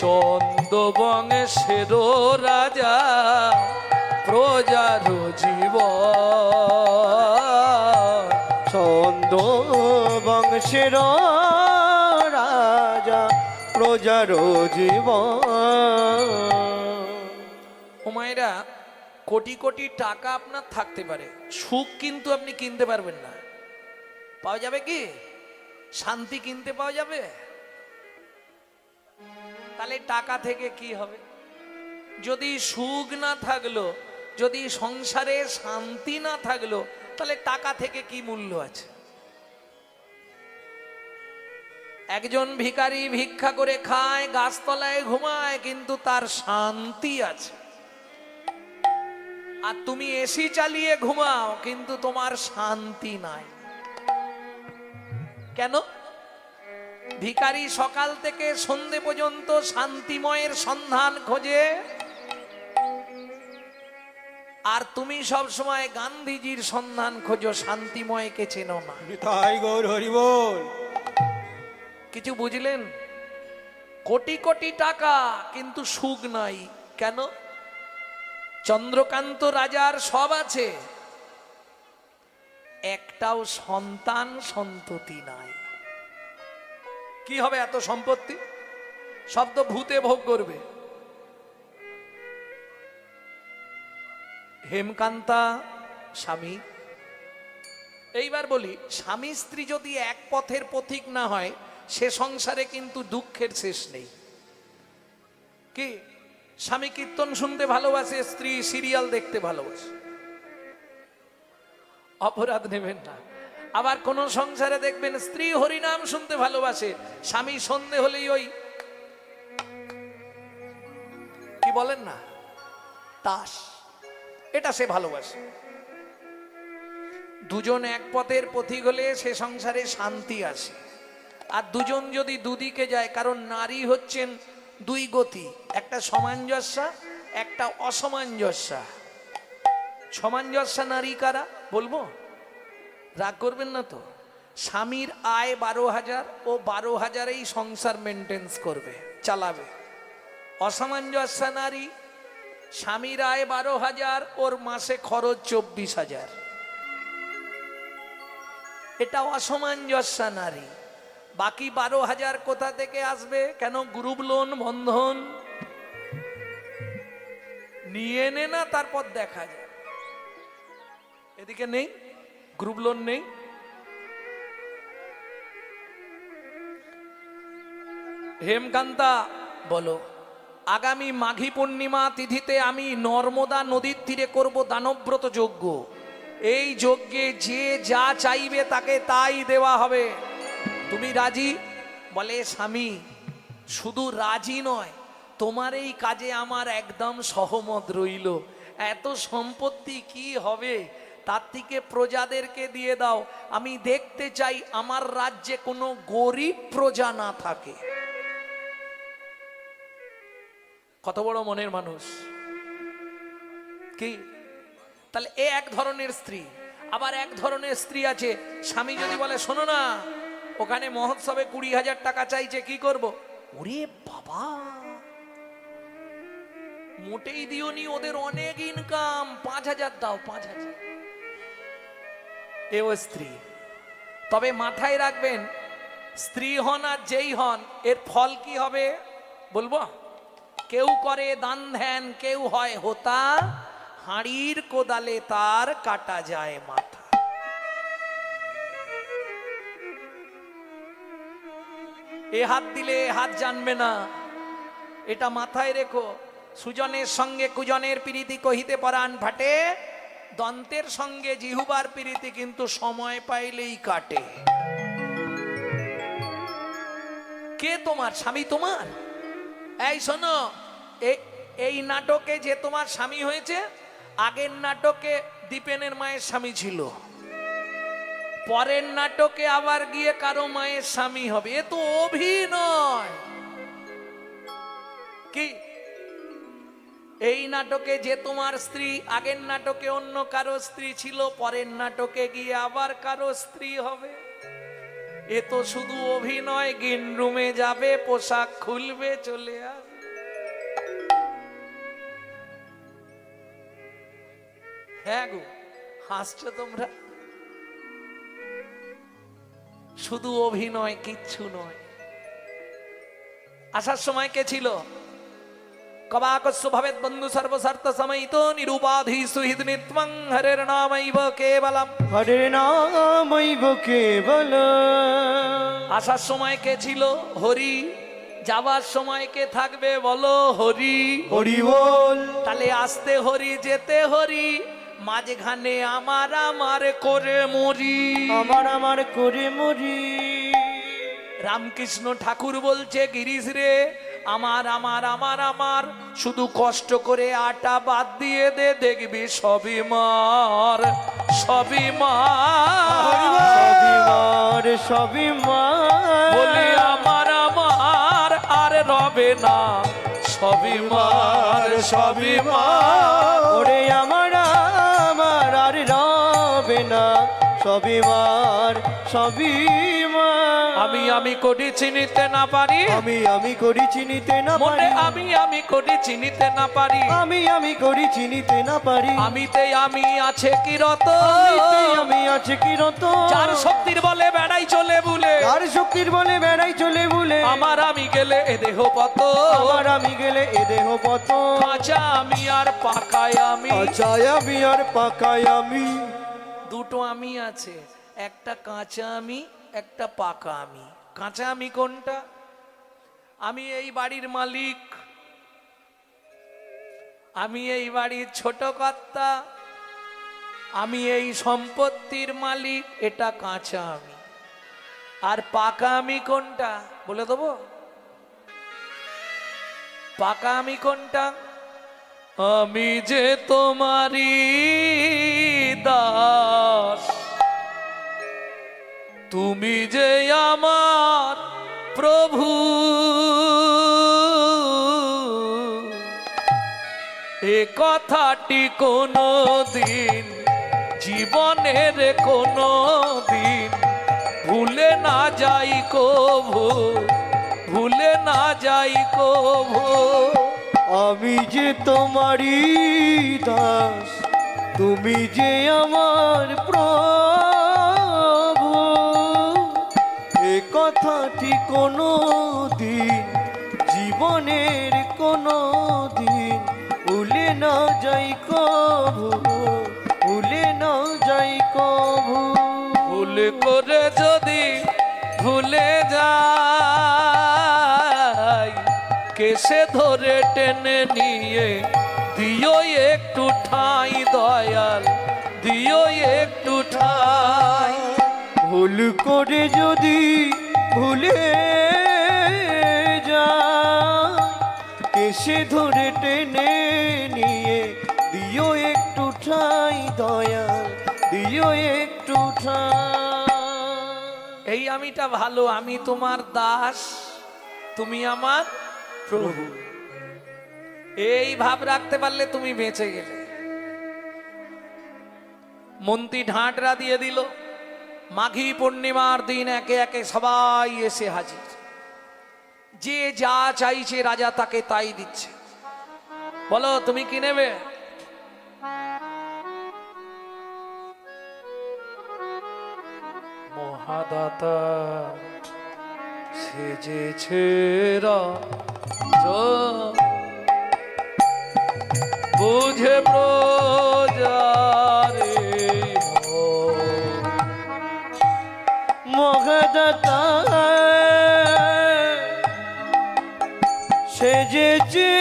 চন্দ বংশের রাজা প্রজার জীবন,
ছন্দ বংশের রাজা প্রজার জীবন।
ও মায়েরা, কোটি কোটি টাকা আপনার থাকতে পারে, সুখ কিন্তু আপনি কিনতে পারবেন না। পাওয়া যাবে কি? শান্তি কিনতে পাওয়া যাবে? তাহলে টাকা থেকে কি হবে? যদি সুখ না থাকলো, যদি সংসারে শান্তি না থাকলো, তাহলে টাকা থেকে কি মূল্য আছে? একজন ভিখারি ভিক্ষা করে খায়, গাছতলায় ঘুমায়, কিন্তু তার শান্তি আছে। আর তুমি এসি চালিয়ে ঘুমাও, কিন্তু তোমার শান্তি নাই। কেন? ভিখারি সকাল থেকে সন্ধে পর্যন্ত শান্তিময়ের সন্ধান খোঁজে, আর তুমি সব সময় গান্ধীজির সন্ধান খোঁজো, শান্তিময়কে চেনো না।
তাই গৌর হরি বল।
কিছু বুঝলেন? কোটি কোটি টাকা কিন্তু সুখ নাই। কেন? চন্দ্রকান্ত রাজার সব আছে, একটাও সন্তান সন্ততি নাই। কি হবে এত সম্পত্তি? সব তো ভূতে ভোগ করবে। হেমকান্তা স্বামী, এইবার বলি, স্বামী স্ত্রী যদি এক পথের পথিক না হয়, সে সংসারে কিন্তু দুঃখের শেষ নেই। কি? স্বামী কীর্তন শুনতে ভালোবাসে, স্ত্রী সিরিয়াল দেখতে ভালোবাসে, অপরাধ নেবেন না। আবার কোন সংসারে দেখবেন স্ত্রী হরিনাম শুনতে ভালোবাসে, স্বামী সন্ধে হলেই ওই কি বলেন না, তাস, এটা সে ভালোবাসে। দুজন এক পথের পথিক হলে সে সংসারে শান্তি আসে। আর দুজন যদি দুদিকে যায়, কারণ নারী হচ্ছেন দুই গতি, একটা সামঞ্জস্যা, একটা অসামঞ্জস্যা। সামঞ্জস্যা নারী কারা বলবো? রাগ করবেন না তো? স্বামীর আয় 12,000, ও 12,000-এই সংসার মেনটেন্স করবে, চালাবে। অসামঞ্জস্যা নারী, স্বামীর আয় 12,000, ওর মাসে খরচ 24,000। এটা অসামঞ্জস্যা নারী। বাকি 12,000 কোথা থেকে আসবে? কেন? গ্রুপ লোন, বন্ধন নিয়ে নে না, তারপর দেখা যায়। এদিকে নেই, গ্রুপ লোন নেই। হেমকান্তা বলো, আগামী মাঘী পূর্ণিমা তিথিতে আমি নর্মদা নদীর তীরে করব দানব্রত যজ্ঞ। এই যজ্ঞে যে যা চাইবে তাকে তাই দেওয়া হবে। তুমি রাজি? বলে, স্বামী শুধু রাজি নয়, তোমার এই কাজে আমার একদম সহমত রইল। এত সম্পত্তি কি হবে? তার থেকে প্রজাদেরকে দিয়ে দাও। আমি দেখতে চাই আমার রাজ্যে কোনো গরিব প্রজা না থাকে। কত বড় মনের মানুষ কি! তাহলে এ এক ধরনের স্ত্রী। আবার এক ধরনের স্ত্রী আছে, স্বামী যদি বলে, শোনো না, ওখানে মহোৎসবে 20,000 টাকা চাইছে, কি করব? ওরে বাবা, মোটেই দিওনি, ওদের অনেক ইনকাম, 5,000 দাও, 5,000। এও স্ত্রী। তবে মাথায় রাখবেন, স্ত্রী হন আর যেই হন, এর ফল কি হবে বলবো? কেউ করে দান ধ্যান, কেউ হয় হোতা, হাঁড়ির কোদালে তার কাটা যায় মাথা। এ হাত দিলে এ হাত জানবে না, এটা মাথায় রেখো। সুজনের সঙ্গে কুজনের প্রীতি কহিতে পরাণ ফাটে, দন্তের সঙ্গে জিহুবার প্রীতি কিন্তু সময় পাইলেই কাটে। কে তোমার স্বামী? তোমার এই শোনো, এই নাটকে যে তোমার স্বামী হয়েছে, আগের নাটকে দীপেনের মায়ের স্বামী ছিল, পরের নাটকে আবার গিয়ে কারো মায়ের স্বামী হবে। এ তো অভিনয়। কি এই নাটকে যে তোমার স্ত্রী, আগের নাটকে অন্য কারো স্ত্রী ছিল, পরের নাটকে গিয়ে আবার কারো স্ত্রী হবে। এ তো শুধু অভিনয়। গ্রিন রুমে যাবে, পোশাক খুলবে, চলে আসবে। হ্যাঁ গো, হাসছো তোমরা? শুধু অভিনয়, কিচ্ছু নয়। আসার সময় কে ছিল? কবাকস্য ভবেৎ বন্ধু সর্বস্বার্থ সমাহিত নিরুপাধি সুহৃদ নিত্যং হরের নামৈব কেবলম।
হরে নামৈব কেবলম।
আসার সময় কে ছিল? হরি। যাবার সময় কে থাকবে বলো? হরি।
হরি বল।
তাহলে আসতে হরি, যেতে হরি, মাঝখানে আমার আমার করে মরি।
আমার আমার করে মরি।
রামকৃষ্ণ ঠাকুর বলছে, গিরিশ রে, আমার আমার আমার আমার, শুধু কষ্ট করে আটা বাদ দিয়ে দে, দেখবি সবই মার, সবই মার,
সবই মার, সবই মার।
বলে আমার আমার আর রবে না, সবই মার, সবই মার।
ওরে আমার আমার আর রবে না, সবই মার, সবই মার।
আমি করি চিনিতে না পারি,
আমি করি চিনিতে না পারি,
আমি করি চিনিতে না পারি,
আমি করি চিনিতে না পারি।
আমিতে আমি আছে কি রত,
আমি আছে কি রত,
যার শক্তির বলে বেড়াই চলে বুলে,
যার শক্তির বলে বেড়াই চলে বুলে।
আমার আমি গেলে এ দেহ পত,
আমার আমি গেলে এ দেহ পত।
কাঁচা আমি আর পাকায় আমি,
কাঁচা আমি আর পাকায় আমি।
দুটো আমি আছে, একটা কাঁচা আমি, একটা পাকা আমি। কাঁচা আমি কোনটা? আমি এই বাড়ির মালিক, আমি এই বাড়ির ছোট কর্তা, আমি এই সম্পত্তির মালিক, এটা কাঁচা আমি। আর পাকা আমি কোনটা বলে দেবো? পাকা আমি কোনটা? আমি যে তোমারই দাস, তুমি যে আমার প্রভু, এ কথাটি কোনো দিন জীবনের কোনো দিন ভুলে না যাই কভু, ভুলে না যাই কভু।
আমি যে তোমারই দাস, তুমি যে আমার প্রভু, এ কথাটি কোনো দিন জীবনের কোনো দিন ভুলে না যাই কভু, ভুলে না যাই কভু।
ভুল করে যদি ভুলে যাই, কেসে ধরে টেনে নিয়ে দিও একটু ঠাঁই দয়াল, দিও একটু ঠাঁই।
ভুল করে যদি ভুলে যায়, কেসে ধরে টেনে নিয়ে দিও একটু ঠাঁই দয়াল, দিও একটু ঠাঁই।
এই আমিটা ভালো, আমি তোমার দাস, তুমি আমার প্রভু। এই ভাব রাখতে পারলে তুমি বেঁচে গেলে। মন্ত্রী ঢাঁটরা দিয়ে দিল। মাঘী পূর্ণিমার দিন একে একে সবাই এসে হাজির। যে যা চাইছে রাজা তাকে তাই দিচ্ছে। বলো তুমি কি নেবে? মহাদাতা সেজেছে বুঝে প্রজারে
মহাদাতা সেজেছে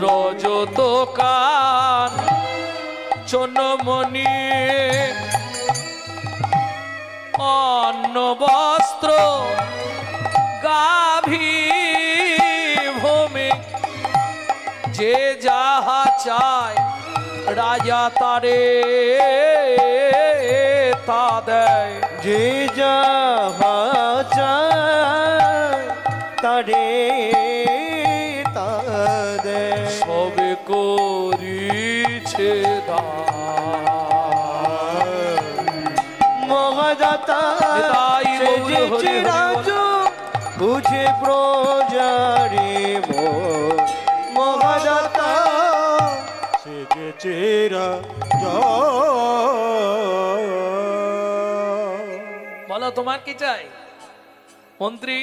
রজত কান চনমণি অন্ন বস্ত্র গাভী ভূমি, যে যাহা চায় রাজা তারে তা দেয়।
যে যাহা চায় তারে তা দেয়।
সবে করিছে দান।
মহাদাতা
তাই
সেজেছে
হরি হরি
রাজু বুঝে প্রজারে মোর। মহাদাতা সেজেছে রাজু।
বলো তোমার কি চাই? মন্ত্রী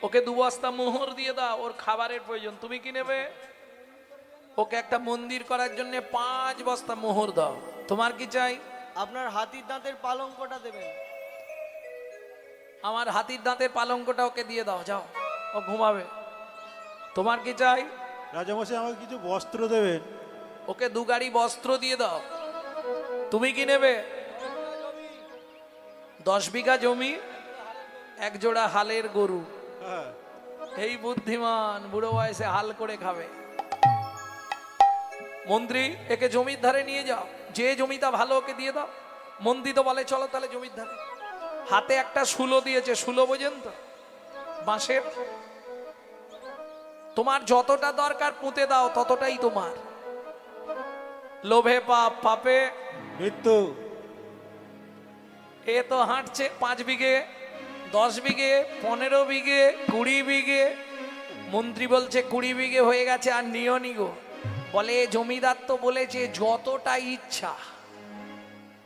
ওকে 2 বস্তা মোহর দিয়ে দাও, ওর খাবারের প্রয়োজন। তুমি কি নেবে? ওকে একটা মন্দির করার জন্য 5 বস্তা মোহর দাও। তোমার কি চাই?
আপনার হাতির দাঁতের পালঙ্কটা দেবেন।
আমার হাতির দাঁতের পালঙ্কটা ওকে দিয়ে দাও, যাও, ও ঘুমাবে। তোমার কি চাই?
রাজামশাই আমাকে কিছু বস্ত্র দেবেন।
ওকে 2 গাড়ি বস্ত্র দিয়ে দাও। তুমি কি নেবে? 10 বিঘা জমি, 1 জোড়া হালের গরু।
হ্যাঁ,
এই বুদ্ধিমান, বুড়ো বয়সে হাল করে খাবে। মন্ত্রী একে জমির ধারে নিয়ে যাও, যে জমিটা ভালো ওকে দিয়ে দাও। মন্ত্রী তো বলে চলো তাহলে জমির ধারে। হাতে একটা শুলো দিয়েছে, শুলো বোঝেন তো, বাঁশের। তোমার যতটা দরকার পুঁতে দাও, ততটাই তোমার। লোভে পাপ, পাপে
মৃত্যু।
এ তো হাঁটছে 5 বিঘে, 10 বিঘে, 15 বিঘে, 20 বিঘে। মন্ত্রী বলছে 20 বিঘে হয়ে গেছে, আর নিও নি গো। বলে জমিদার তো বলেছে যতটা ইচ্ছা,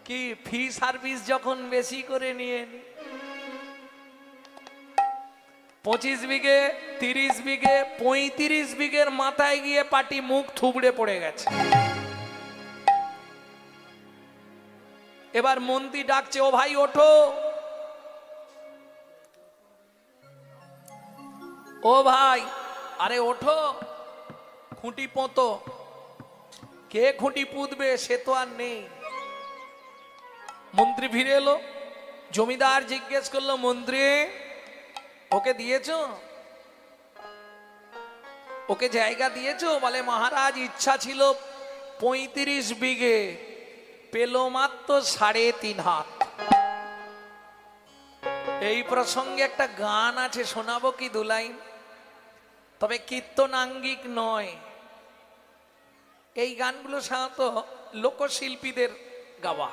কি ফি সার্ভিস যখন বেশি করে নিয়ে নি। 25 বিঘে, 30 বিঘে, 35 বিঘের মাথায় গিয়ে পাটি মুখ থুবড়ে পড়ে গেছে। এবার মন্ত্রী ডাকছে, ও ভাই ওঠো, ও ভাই, আরে ওঠো, খুঁটি পোঁতো। কে খুঁটি পুঁতবে সে তো আর নেই। মন্ত্রী ফিরে এলো। জমিদার জিজ্ঞেস করলো, মন্ত্রী ওকে দিয়েছো? ওকে জায়গা দিয়েছো? বলে মহারাজ ইচ্ছা ছিল 35 বিঘে, পেল মাত্র 3.5 হাত। এই প্রসঙ্গে একটা গান আছে, শোনাবো কি দু লাইন? তবে কীর্তনাঙ্গিক নয়। এই গানগুলো সাধারণত লোকশিল্পীদের গাওয়া।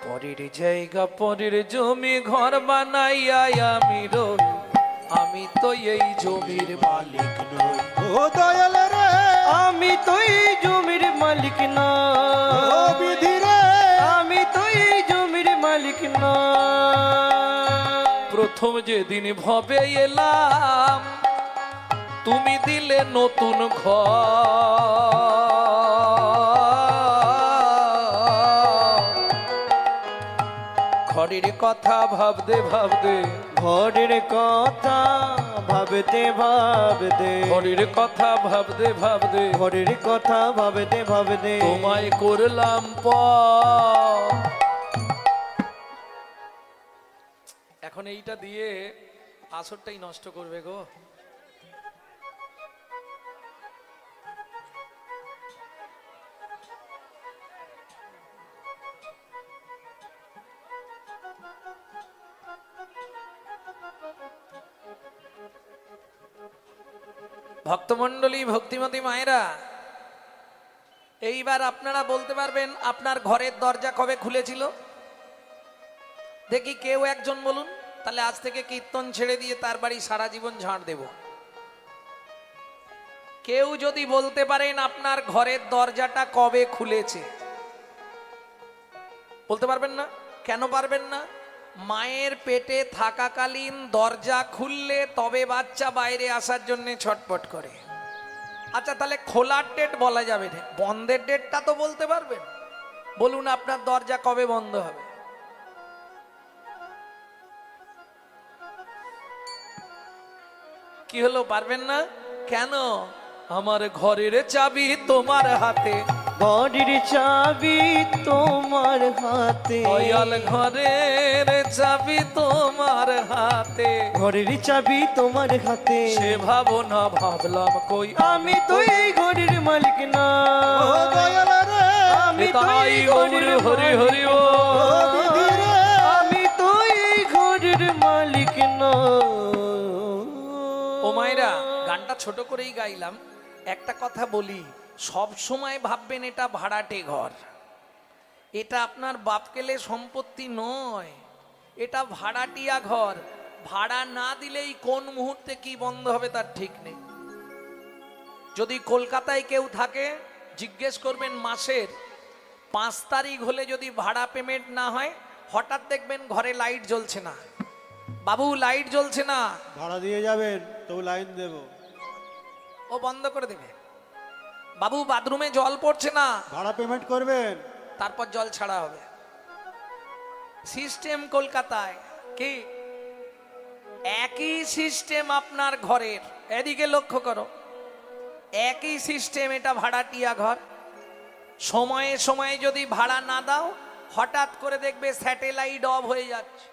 পরের জায়গা পরের জমি ঘর বানাইয়া আমি রই, আমি তো এই জমির মালিক নই।
ও দয়াল রে,
আমি তো এই জমির মালিক না,
ও বিধি রে,
আমি তো এই জমির মালিক না।
প্রথম যেদিন ভবে এলাম তুমি দিলে নতুন ঘরের কথা ভাবতে ভাবতে,
ঘরের কথা ভাবতে ভাবতে,
ঘরের কথা ভাবতে ভাবতে,
ঘরের কথা ভাবতে ভাবতে
তোমায় করলাম এখন এইটা দিয়ে আসরটাই নষ্ট করবে গো। ভক্তমণ্ডলী, ভক্তিমতী মায়েরা, এইবার আপনারা বলতে পারবেন আপনার ঘরের দরজা কবে খুলেছিল? দেখি কেউ একজন বলুন, তাহলে আজ থেকে কীর্তন ছেড়ে দিয়ে তার বাড়ি সারা জীবন ঝাড় দেব। কেউ যদি বলতে পারেন আপনার ঘরের দরজাটা কবে খুলেছে? বলতে পারবেন না? কেন পারবেন না? মায়ের পেটে থাকাকালীন দরজা খুললে তবে বাচ্চা বাইরে আসার জন্য ছটপট করে। আচ্ছা, তাহলে খোলার ডেট বলা যাবে না, বন্ধের ডেটটা তো বলতে পারবেন। বলুন আপনার দরজা কবে বন্ধ হবে? কি হলো, পারবেন না? কেন? আমার ঘরের চাবি তোমার হাতে,
ঘরের চাবি তোমার হাতে,
দয়াল ঘরের চাবি তোমার হাতে,
ঘরের চাবি তোমার হাতে।
সে ভাবনা ভাবলাম কই
আমি তো এই ঘরের মালিক না,
ও দয়াল রে,
আমি তো
তাই
এই
গৌর
ঘরের
হরি হরি
ও বিধি রে,
আমি তো এই ঘরের মালিক না।
ও মায়েরা, গানটা ছোট করেই গাইলাম। একটা কথা বলি, সব সময় ভাববেন এটা ভাড়াটে ঘর, এটা আপনার বাপকেলে সম্পত্তি নয়, এটা ভাড়াটিয়া ঘর। ভাড়া না দিলেই কোন মুহূর্তে কি বন্ধ হবে তার ঠিক নেই। যদি কলকাতায় কেউ থাকে, জিজ্ঞেস করবেন মাসের 5 তারিখ হলে যদি ভাড়া পেমেন্ট না হয়, হঠাৎ দেখবেন ঘরে লাইট জ্বলছে না। বাবু লাইট জ্বলছে না,
ভাড়া দিয়ে যাবেন তবু লাইন দেব,
ও বন্ধ করে দেবে। বাবু বাথরুমে জল পড়ছে না,
ভাড়া পেমেন্ট করবেন।
তারপর জল ছাড়া হবে। সিস্টেম কলকাতায় কি একই সিস্টেম আপনার ঘরের, এদিকে লক্ষ্য করো, একই সিস্টেম। এটা ভাড়াটিয়া ঘর। সময়ে সময়ে যদি ভাড়া না দাও, হঠাৎ করে দেখবে স্যাটেলাইট অফ হয়ে যাচ্ছে।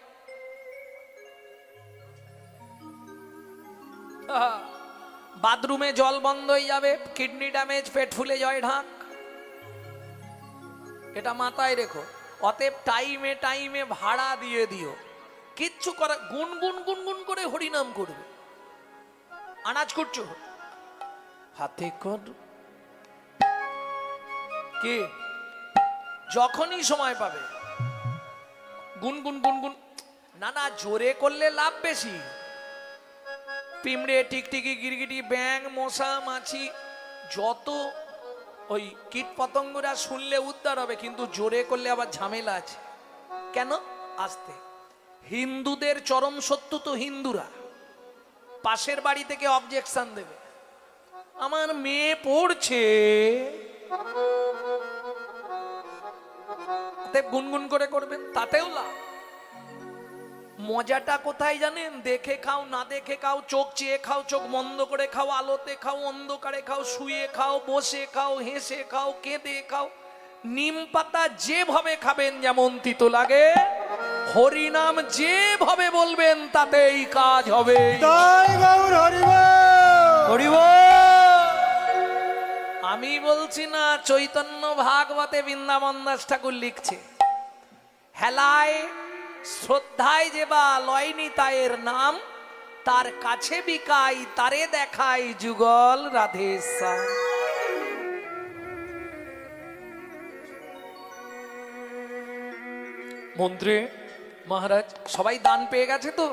বাথরুমে জল বন্ধ হয়ে যাবে, কিডনি ড্যামেজ, পেট ফুলে যায় ঢাক। এটা মাথায় রেখো। অতএব টাইমে টাইমে ভাড়া দিয়ে দিও। কিচ্ছু করা, গুনগুন গুনগুন করে হরিনাম করবে। আনাজ করছো হাতে কর, কি যখনই সময় পাবে গুনগুন গুনগুন। না না, জোরে করলে লাভ বেশি। পিমড়ে, টিকটিকি, গিরগিটি, ব্যাং, মশা, মাছি, যত ওই কীট পতঙ্গরা শুনলে উদ্ধার হবে, কিন্তু জোরে করলে আবার ঝামেলা আছে। কেন? আস্তে। হিন্দুদের চরম শত্রু তো হিন্দুরা। পাশের বাড়ি থেকে অবজেকশন দেবে, আমার মেয়ে পড়ছে, গুনগুন করে করবেন, তাতেও লাভ। মজাটা কোথায় জানেন? দেখে খাও, না দেখে খাও, চোখ চেয়ে খাও, চোখ বন্ধ করে খাও, আলোতে খাও, অন্ধকারে খাও, শুয়ে খাও, বসে খাও, হেসে খাও, কেঁদে খাও। নিম পাতা যেভাবে খাবেন যেমন তিতো লাগে, হরিনাম যেভাবে বলবেন তাতেই কাজ হবে।
তাই গৌর হরিবল,
হরিবল।
আমি বলছি না, চৈতন্য ভাগবতে বৃন্দাবন দাস ঠাকুর লিখছে, হেলায় শ্রদ্ধায় যে বা লয়নি তায়ের নাম, তার কাছে বিকাই তারে দেখাই যুগল রাধেশ্যাম। মন্ত্রী মহারাজ সবাই দান পেয়ে গেছে তো,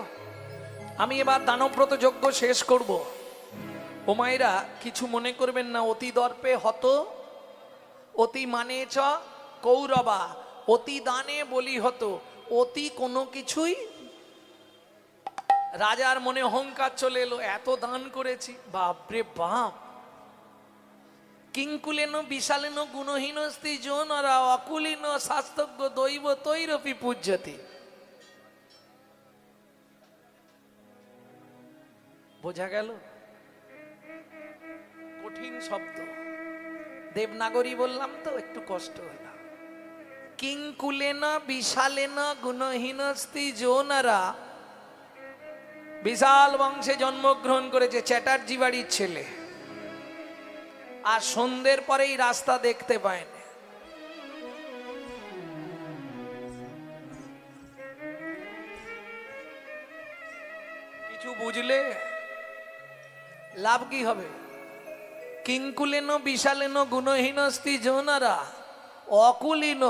আমি এবার দানব্রত যজ্ঞ শেষ করব। ও মায়েরা কিছু মনে করবেন না, অতি দর্পে হত অতি মানে চ কৌরবা, অতি দানে বলি হতো, অতি কোনো কিছুই। রাজার মনে অহংকার চলে এলো, এত দান করেছি, বাপরে বাপ। কিঙ্কুলেন বিশালেন গুণহীন স্ত্রী জনরা অকুলীন শাস্তজ্ঞ দৈব তৈরপি পূজ্যতি। বোঝা গেল? কঠিন শব্দ, দেবনাগরী বললাম তো একটু কষ্ট হলো। কিঙ্কুলেন বিশালেন গুণহীন স্ত্রী জনরা, বিশাল বংশে জন্মগ্রহণ করেছে, চ্যাটার্জি বাড়ির ছেলে, আর সন্ধ্যের পরেই রাস্তা দেখতে পায় না। কিছু বুঝলে লাভ কি হবে? কিঙ্কুলেন বিশালেন গুণহীন স্ত্রী জনারা অকুলীন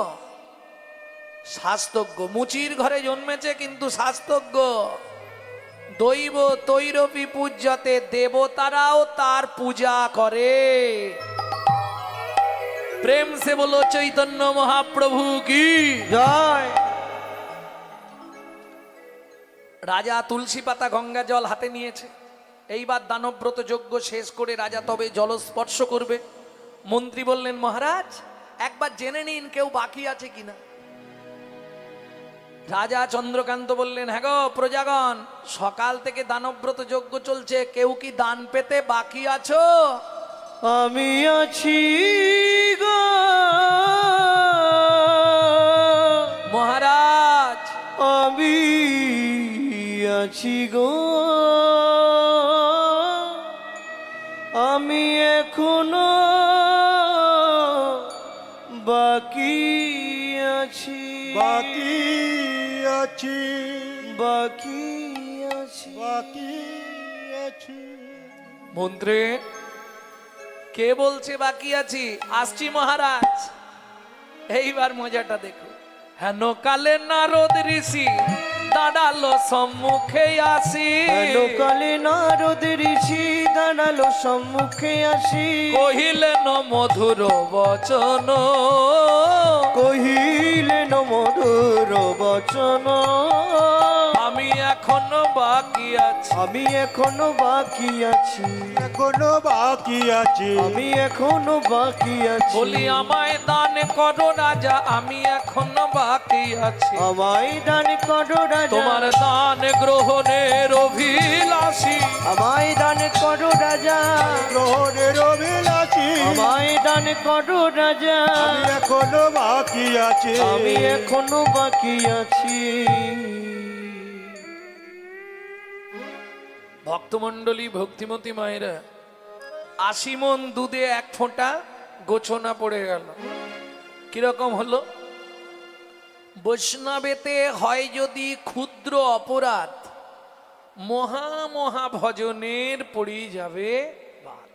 শাস্তজ্ঞ, মুচির ঘরে জন্মেছে কিন্তু শাস্তজ্ঞ। দৈব তৈরপি পূজ্যতে, দেবতারাও তার পূজা করে। প্রেম সে বলো চৈতন্য মহাপ্রভু কি
জয়।
রাজা তুলসী পাতা গঙ্গা জল হাতে নিয়েছে। এইবার দানব্রত যজ্ঞ শেষ করে রাজা তবে জল স্পর্শ করবে। মন্ত্রী বললেন, মহারাজ একবার জেনে নিন কেউ বাকি আছে কিনা। রাজা চন্দ্রকান্ত বললেন, হ্যাঁ গো প্রজাগণ, সকাল থেকে দানব্রত যজ্ঞ চলছে, কেউ কি দান পেতে বাকি আছো?
আমি আছি গো
মহারাজ,
আমি আছি গো, আমি এখনো বাকি আছি,
বাকি আছি,
বাকি আছি।
বাকি আছি।
মন্ত্রী কে বলছে বাকি আছি? আসছি মহারাজ। এইবার মজাটা দেখো। হেন কালে নারদ ঋষি দাঁড়ালো সম্মুখে আসি,
কালে নারদ ঋষি দাঁড়ালো সম্মুখে আসি,
কহিলেন মধুর বচন,
কহিলেন মধুর বচন,
আমি এখনো বাকি আছি,
আমি এখনো বাকি আছি,
এখনো বাকি আছে,
আমি এখনো বাকি আছি।
বলি আমায় দান করো রাজা, আমি এখনো বাকি আছি।
আমায় দান করো রাজা,
তোমার দান গ্রহণের অভিলাষী,
আমায় দান করো রাজা,
গ্রহণের অভিলাষী,
আমায় দান করো রাজা,
আমি এখনো বাকি আছে,
আমি এখনো বাকি আছি।
ভক্তমণ্ডলী ভক্তিমতী মায়েরা, 80 মণ দুধে 1 ফোঁটা গোছনা পড়ে গেল। কিরকম হলো? বৈষ্ণবেতে হয় যদি ক্ষুদ্র অপরাধ, মহা মহা ভজনের পড়ি যাবে বাদ।